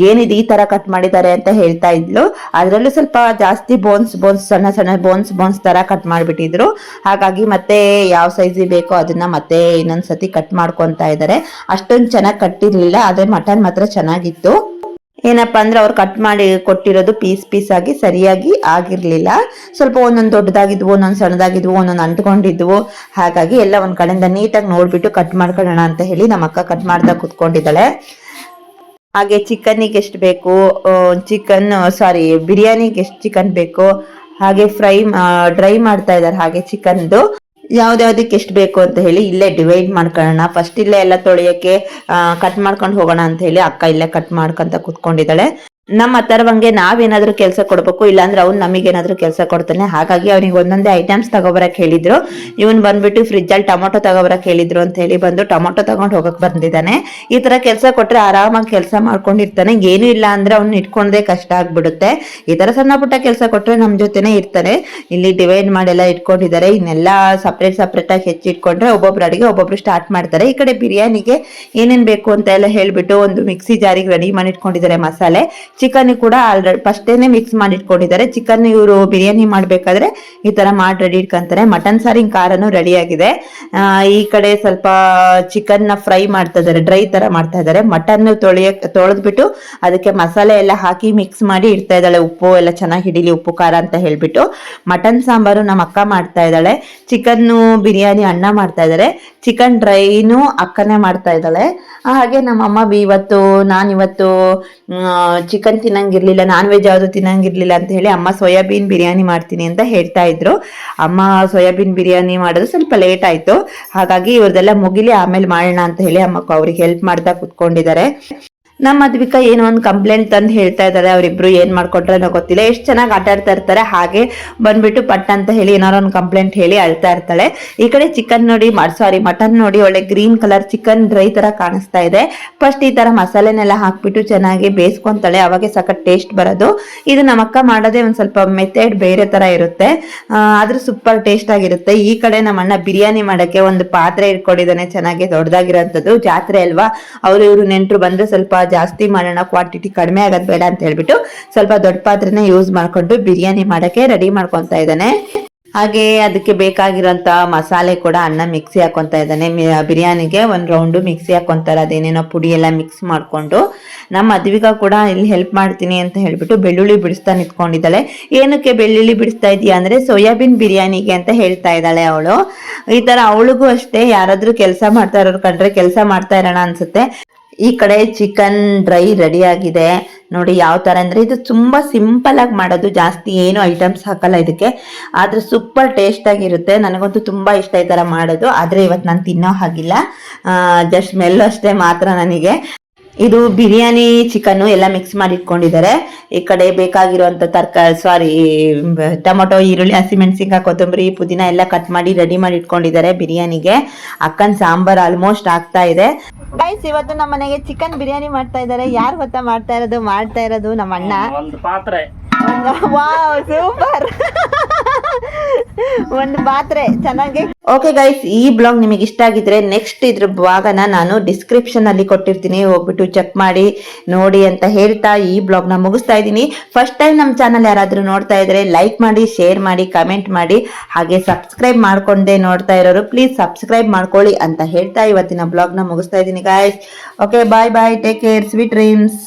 ಏನಿದೆ ಈ ಥರ ಕಟ್ ಮಾಡಿದ್ದಾರೆ ಅಂತ ಹೇಳ್ತಾ ಇದ್ಲು. ಅದರಲ್ಲೂ ಸ್ವಲ್ಪ ಜಾಸ್ತಿ ಬೋನ್ಸ್ ಸಣ್ಣ ಬೋನ್ಸ್ ಥರ ಕಟ್ ಮಾಡಿಬಿಟ್ಟಿದ್ರು. ಹಾಗಾಗಿ ಮತ್ತೆ ಯಾವ ಸೈಜಿಗೆ ಬೇಕೋ ಅದನ್ನ ಮತ್ತೆ ಇನ್ನೊಂದ್ಸತಿ ಕಟ್ ಮಾಡ್ಕೊತಾ ಇದ್ದಾರೆ. ಅಷ್ಟೊಂದು ಚೆನ್ನಾಗಿ ಕಟ್ಟಿರಲಿಲ್ಲ, ಆದರೆ ಮಟನ್ ಮಾತ್ರ ಚೆನ್ನಾಗಿತ್ತು. ಏನಪ್ಪಾ ಅಂದ್ರೆ ಅವ್ರು ಕಟ್ ಮಾಡಿ ಕೊಟ್ಟಿರೋದು ಪೀಸ್ ಆಗಿ ಸರಿಯಾಗಿ ಆಗಿರ್ಲಿಲ್ಲ. ಸ್ವಲ್ಪ ಒಂದೊಂದು ದೊಡ್ಡದಾಗಿದ್ವು, ಒಂದೊಂದು ಸಣ್ಣದಾಗಿದ್ವು, ಒಂದೊಂದು ಅಂಟ್ಕೊಂಡಿದ್ವು. ಹಾಗಾಗಿ ಎಲ್ಲ ಒಂದ್ ಕಡೆಯಿಂದ ನೀಟಾಗಿ ನೋಡ್ಬಿಟ್ಟು ಕಟ್ ಮಾಡ್ಕೊಳ್ಳೋಣ ಅಂತ ಹೇಳಿ ನಮ್ಮ ಅಕ್ಕ ಕಟ್ ಮಾಡ್ದಾಗ ಕುತ್ಕೊಂಡಿದ್ದಾಳೆ. ಹಾಗೆ ಚಿಕನ್ನಿಗೆ ಎಷ್ಟು ಬೇಕು, ಬಿರಿಯಾನಿಗೆ ಎಷ್ಟು ಚಿಕನ್ ಬೇಕು, ಹಾಗೆ ಡ್ರೈ ಮಾಡ್ತಾ ಇದ್ದಾರೆ. ಹಾಗೆ ಚಿಕನ್ದು ಯಾವ್ದ್ಯಾವ್ದಕ್ಕೆ ಎಷ್ಟು ಬೇಕು ಅಂತ ಹೇಳಿ ಇಲ್ಲೇ ಡಿವೈಡ್ ಮಾಡ್ಕೊಳ್ಳೋಣ. ಫಸ್ಟ್ ಇಲ್ಲೇ ಎಲ್ಲ ತೊಳೆಯೋಕ್ಕೆ ಕಟ್ ಮಾಡ್ಕೊಂಡು ಹೋಗೋಣ ಅಂತ ಹೇಳಿ ಅಕ್ಕ ಇಲ್ಲೇ ಕಟ್ ಮಾಡ್ಕೊಂತ ಕುತ್ಕೊಂಡಿದ್ದಾಳೆ. ನಮ್ಮ ಅಥರ್ವಂಗೆ ನಾವೇನಾದ್ರೂ ಕೆಲಸ ಕೊಡ್ಬೇಕು, ಇಲ್ಲಾಂದ್ರೆ ಅವ್ನು ನಮಗೇನಾದ್ರೂ ಕೆಲಸ ಕೊಡ್ತಾನೆ. ಹಾಗಾಗಿ ಅವ್ನಿಗೆ ಒಂದೊಂದೇ ಐಟಮ್ಸ್ ತಗೋಬರಕ್ ಹೇಳಿದ್ರು. ಇವನ್ ಬಂದ್ಬಿಟ್ಟು ಫ್ರಿಜ್ ಅಲ್ಲಿ ಟೊಮೊಟೊ ತಗೋಬರಕ್ ಹೇಳಿದ್ರು ಅಂತ ಹೇಳಿ ಬಂದು ಟೊಮೊಟೊ ತಗೊಂಡ್ ಹೋಗಕ್ ಬಂದಿದ್ದಾನೆ. ಈ ತರ ಕೆಲಸ ಕೊಟ್ರೆ ಆರಾಮಾಗಿ ಕೆಲಸ ಮಾಡ್ಕೊಂಡಿರ್ತಾನೆ. ಏನು ಇಲ್ಲ ಅಂದ್ರೆ ಅವ್ನು ಇಟ್ಕೊಂಡೇ ಕಷ್ಟ ಆಗ್ಬಿಡುತ್ತೆ. ಈ ತರ ಸಣ್ಣ ಪುಟ್ಟ ಕೆಲಸ ಕೊಟ್ರೆ ನಮ್ ಜೊತೆನೆ ಇರ್ತಾನೆ. ಇಲ್ಲಿ ಡಿವೈಡ್ ಮಾಡೆಲ್ಲ ಇಟ್ಕೊಂಡಿದ್ದಾರೆ. ಇನ್ನೆಲ್ಲ ಸಪ್ರೇಟ್ ಆಗಿ ಹೆಚ್ಚಿಟ್ಕೊಂಡ್ರೆ ಒಬ್ಬೊಬ್ರು ಅಡಿಗೆ ಒಬ್ಬೊಬ್ರು ಸ್ಟಾರ್ಟ್ ಮಾಡ್ತಾರೆ. ಈ ಕಡೆ ಬಿರಿಯಾನಿಗೆ ಏನೇನ್ ಬೇಕು ಅಂತ ಎಲ್ಲ ಹೇಳ್ಬಿಟ್ಟು ಒಂದು ಮಿಕ್ಸಿ ಜಾರಿಗೆ ರೆಡಿ ಮಾಡಿ ಇಟ್ಕೊಂಡಿದ್ದಾರೆ ಮಸಾಲೆ. ಚಿಕನ್ ಕೂಡ ಆಲ್ರೆಡಿ ಫಸ್ಟೇನೆ ಮಿಕ್ಸ್ ಮಾಡಿ ಇಟ್ಕೊಂಡಿದ್ದಾರೆ. ಚಿಕನ್ ಇವರು ಬಿರಿಯಾನಿ ಮಾಡ್ಬೇಕಾದ್ರೆ ಈ ತರ ಮಾಡಿ ರೆಡಿ ಇಟ್ಕೊಂತಾರೆ. ಮಟನ್ ಸಾರಿನ ಖಾರನು ರೆಡಿ ಆಗಿದೆ. ಈ ಕಡೆ ಸ್ವಲ್ಪ ಚಿಕನ್ ನ ಫ್ರೈ ಮಾಡ್ತಾ ಇದಾರೆ, ಡ್ರೈ ತರ ಮಾಡ್ತಾ ಇದಾರೆ. ಮಟನ್ ತೊಳೆದ್ಬಿಟ್ಟು ಅದಕ್ಕೆ ಮಸಾಲೆ ಎಲ್ಲ ಹಾಕಿ ಮಿಕ್ಸ್ ಮಾಡಿ ಇಡ್ತಾ ಇದ್ದಾಳೆ. ಉಪ್ಪು ಎಲ್ಲ ಚೆನ್ನಾಗಿ ಹಿಡಿಲಿ, ಉಪ್ಪು ಖಾರ ಅಂತ ಹೇಳ್ಬಿಟ್ಟು. ಮಟನ್ ಸಾಂಬಾರು ನಮ್ಮ ಅಕ್ಕ ಮಾಡ್ತಾ ಇದ್ದಾಳೆ. ಚಿಕನ್ ಬಿರಿಯಾನಿ ಅಣ್ಣ ಮಾಡ್ತಾ ಇದ್ದಾರೆ. ಚಿಕನ್ ಡ್ರೈನು ಅಕ್ಕನೇ ಮಾಡ್ತಾ ಇದ್ದಾಳೆ. ಹಾಗೆ ನಮ್ಮಮ್ಮ ನಾನಿವತ್ತು ಚಿಕನ್ ತಿನ್ನಂಗಿರ್ಲಿಲ್ಲ, ನಾನ್ ವೆಜ್ ಯಾವುದು ತಿನ್ನಂಗಿರ್ಲಿಲ್ಲ ಅಂತ ಹೇಳಿ ಅಮ್ಮ ಸೋಯಾಬೀನ್ ಬಿರಿಯಾನಿ ಮಾಡ್ತೀನಿ ಅಂತ ಹೇಳ್ತಾ ಇದ್ರು. ಅಮ್ಮ ಸೋಯಾಬೀನ್ ಬಿರಿಯಾನಿ ಮಾಡೋದು ಸ್ವಲ್ಪ ಲೇಟ್ ಆಯ್ತು. ಹಾಗಾಗಿ ಇವ್ರದೆಲ್ಲ ಮುಗಿಲಿ ಆಮೇಲೆ ಮಾಡೋಣ ಅಂತ ಹೇಳಿ ಅಮ್ಮ ಅವ್ರಿಗೆ ಹೆಲ್ಪ್ ಮಾಡ್ತಾ ಕುತ್ಕೊಂಡಿದ್ದಾರೆ. ನಮ್ಮ ಮದ್ವಿಕಾ ಏನೋ ಒಂದು ಕಂಪ್ಲೇಂಟ್ ತಂದು ಹೇಳ್ತಾ ಇದ್ದಾರೆ. ಅವರಿಬ್ರು ಏನ್ ಮಾಡ್ಕೊಟ್ರೆ ಗೊತ್ತಿಲ್ಲ. ಎಷ್ಟು ಚೆನ್ನಾಗಿ ಆಟ ಆಡ್ತಾ ಇರ್ತಾರೆ. ಹಾಗೆ ಬಂದ್ಬಿಟ್ಟು ಪಟ್ ಅಂತ ಹೇಳಿ ಏನಾರು ಒಂದು ಕಂಪ್ಲೇಂಟ್ ಹೇಳಿ ಅಳ್ತಾ ಇರ್ತಾಳೆ. ಈ ಕಡೆ ಚಿಕನ್ ನೋಡಿ ಮಟನ್ ನೋಡಿ ಒಳ್ಳೆ ಗ್ರೀನ್ ಕಲರ್ ಚಿಕನ್ ಡ್ರೈ ತರ ಕಾಣಿಸ್ತಾ ಇದೆ. ಫಸ್ಟ್ ಈ ತರ ಮಸಾಲೆನೆಲ್ಲ ಹಾಕ್ಬಿಟ್ಟು ಚೆನ್ನಾಗಿ ಬೇಯಿಸ್ಕೊಂತಾಳೆ, ಅವಾಗೆ ಸಖತ್ ಟೇಸ್ಟ್ ಬರೋದು. ಇದು ನಮ್ಮ ಅಕ್ಕ ಮಾಡೋದೇ ಒಂದ್ ಸ್ವಲ್ಪ ಮೆಥಡ್ ಬೇರೆ ತರ ಇರುತ್ತೆ, ಆದ್ರೂ ಸೂಪರ್ ಟೇಸ್ಟ್ ಆಗಿರುತ್ತೆ. ಈ ಕಡೆ ನಮ್ಮ ಅಣ್ಣ ಬಿರಿಯಾನಿ ಮಾಡಕ್ಕೆ ಒಂದು ಪಾತ್ರೆ ಇಟ್ಕೊಂಡಿದ್ದಾನೆ, ಚೆನ್ನಾಗಿ ದೊಡ್ಡದಾಗಿರೋಂಥದ್ದು. ಜಾತ್ರೆ ಅಲ್ವಾ, ಇವರು ನೆಂಟರು ಬಂದ್ರೆ ಸ್ವಲ್ಪ ಜಾಸ್ತಿ ಮಾಡೋಣ, ಕ್ವಾಂಟಿಟಿ ಕಡಿಮೆ ಆಗೋದ್ ಬೇಡ ಅಂತ ಹೇಳ್ಬಿಟ್ಟು ಸ್ವಲ್ಪ ದೊಡ್ಡ ಪಾತ್ರೆನ ಯೂಸ್ ಮಾಡ್ಕೊಂಡು ಬಿರಿಯಾನಿ ಮಾಡಕ್ಕೆ ರೆಡಿ ಮಾಡ್ಕೊಂತ ಇದ್ದಾನೆ. ಹಾಗೆ ಅದಕ್ಕೆ ಬೇಕಾಗಿರೋಂತ ಮಸಾಲೆ ಕೂಡ ಅಣ್ಣ ಮಿಕ್ಸಿ ಹಾಕೊಂತ ಇದ್ದಾನೆ. ಬಿರಿಯಾನಿಗೆ ಒಂದ್ ರೌಂಡು ಮಿಕ್ಸಿ ಹಾಕೊಂತಾರೆ, ಅದೇನೇನೋ ಪುಡಿ ಎಲ್ಲ ಮಿಕ್ಸ್ ಮಾಡ್ಕೊಂಡು. ನಮ್ಮ ಮದ್ವಿಗ ಕೂಡ ಇಲ್ಲಿ ಹೆಲ್ಪ್ ಮಾಡ್ತೀನಿ ಅಂತ ಹೇಳ್ಬಿಟ್ಟು ಬೆಳ್ಳುಳ್ಳಿ ಬಿಡಿಸ್ತಾ ನಿಂತ್ಕೊಂಡಿದ್ದಾಳೆ. ಏನಕ್ಕೆ ಬೆಳ್ಳುಳ್ಳಿ ಬಿಡಿಸ್ತಾ ಇದೀಯಾ ಅಂದ್ರೆ ಸೋಯಾಬೀನ್ ಬಿರಿಯಾನಿಗೆ ಅಂತ ಹೇಳ್ತಾ ಇದ್ದಾಳೆ ಅವಳು. ಈ ತರ ಅವಳಿಗೂ ಅಷ್ಟೇ ಯಾರಾದ್ರೂ ಕೆಲಸ ಮಾಡ್ತಾ ಇರೋರು ಕಂಡ್ರೆ ಕೆಲಸ ಮಾಡ್ತಾ ಇರೋಣ ಅನ್ಸುತ್ತೆ. ಈ ಕಡೆ ಚಿಕನ್ ಡ್ರೈ ರೆಡಿ ಆಗಿದೆ ನೋಡಿ. ಯಾವ ತರ ಅಂದ್ರೆ ಇದು ತುಂಬಾ ಸಿಂಪಲ್ ಆಗಿ ಮಾಡೋದು, ಜಾಸ್ತಿ ಏನು ಐಟಮ್ಸ್ ಹಾಕಲ್ಲ ಇದಕ್ಕೆ, ಆದ್ರೆ ಸೂಪರ್ ಟೇಸ್ಟ್ ಆಗಿರುತ್ತೆ. ನನಗಂತೂ ತುಂಬಾ ಇಷ್ಟ ಈ ತರ ಮಾಡೋದು. ಆದ್ರೆ ಇವತ್ತು ನಾನು ತಿನ್ನೋ ಹಾಗಿಲ್ಲ, ಜಸ್ಟ್ ಸ್ಮೆಲ್ ಅಷ್ಟೇ ಮಾತ್ರ ನನಗೆ. ಇದು ಬಿರಿಯಾನಿ ಚಿಕನ್ ಎಲ್ಲ ಮಿಕ್ಸ್ ಮಾಡಿ ಇಟ್ಕೊಂಡಿದ್ದಾರೆ. ಈ ಕಡೆ ಬೇಕಾಗಿರುವಂತ ಟೊಮೊಟೊ, ಈರುಳ್ಳಿ, ಹಸಿಮೆಣಸಿನಕಾಯಿ, ಕೊತ್ತಂಬರಿ, ಪುದೀನ ಎಲ್ಲ ಕಟ್ ಮಾಡಿ ರೆಡಿ ಮಾಡಿ ಇಟ್ಕೊಂಡಿದ್ದಾರೆ ಬಿರಿಯಾನಿಗೆ. ಅಕ್ಕನ್ ಸಾಂಬಾರ್ ಆಲ್ಮೋಸ್ಟ್ ಆಗ್ತಾ ಇದೆ. ಗೈಸ್, ಇವತ್ತು ನಮ್ಮ ಮನೆಗೆ ಚಿಕನ್ ಬಿರಿಯಾನಿ ಮಾಡ್ತಾ ಇದ್ದಾರೆ. ಯಾರು ಗೊತ್ತಾ ಮಾಡ್ತಾ ಇರೋದು ನಮ್ಮ ಅಣ್ಣ. ಒಂದು ಪಾತ್ರೆ, ವಾವ್ ಸೂಪರ್, ಒಂದು ಪಾತ್ರೆ ಚೆನ್ನಾಗಿ. ಓಕೆ ಗೈಸ್, ಈ ಬ್ಲಾಗ್ ನಿಮಗೆ ಇಷ್ಟ ಆಗಿದ್ರೆ ನೆಕ್ಸ್ಟ್ ಇದ್ರ ಭಾಗನ ನಾನು ಡಿಸ್ಕ್ರಿಪ್ಷನ್ ಅಲ್ಲಿ ಕೊಟ್ಟಿರ್ತೀನಿ, ಹೋಗ್ಬಿಟ್ಟು ಚೆಕ್ ಮಾಡಿ ನೋಡಿ ಅಂತ ಹೇಳ್ತಾ ಈ ಬ್ಲಾಗ್ ನ ಮುಗಿಸ್ತಾ ಇದ್ದೀನಿ. ಫಸ್ಟ್ ಟೈಮ್ ನಮ್ಮ ಚಾನಲ್ ಯಾರಾದ್ರೂ ನೋಡ್ತಾ ಇದ್ರೆ ಲೈಕ್ ಮಾಡಿ, ಶೇರ್ ಮಾಡಿ, ಕಮೆಂಟ್ ಮಾಡಿ. ಹಾಗೆ ಸಬ್ಸ್ಕ್ರೈಬ್ ಮಾಡ್ಕೊಂಡೆ ನೋಡ್ತಾ ಇರೋರು ಪ್ಲೀಸ್ ಸಬ್ಸ್ಕ್ರೈಬ್ ಮಾಡ್ಕೊಳ್ಳಿ ಅಂತ ಹೇಳ್ತಾ ಇವತ್ತಿನ ಬ್ಲಾಗ್ ನ ಮುಗಿಸ್ತಾ ಇದ್ದೀನಿ ಗೈಸ್. ಓಕೆ, ಬಾಯ್ ಬಾಯ್, ಟೇಕ್ ಕೇರ್, ಸ್ವೀಟ್ ಡ್ರೀಮ್ಸ್.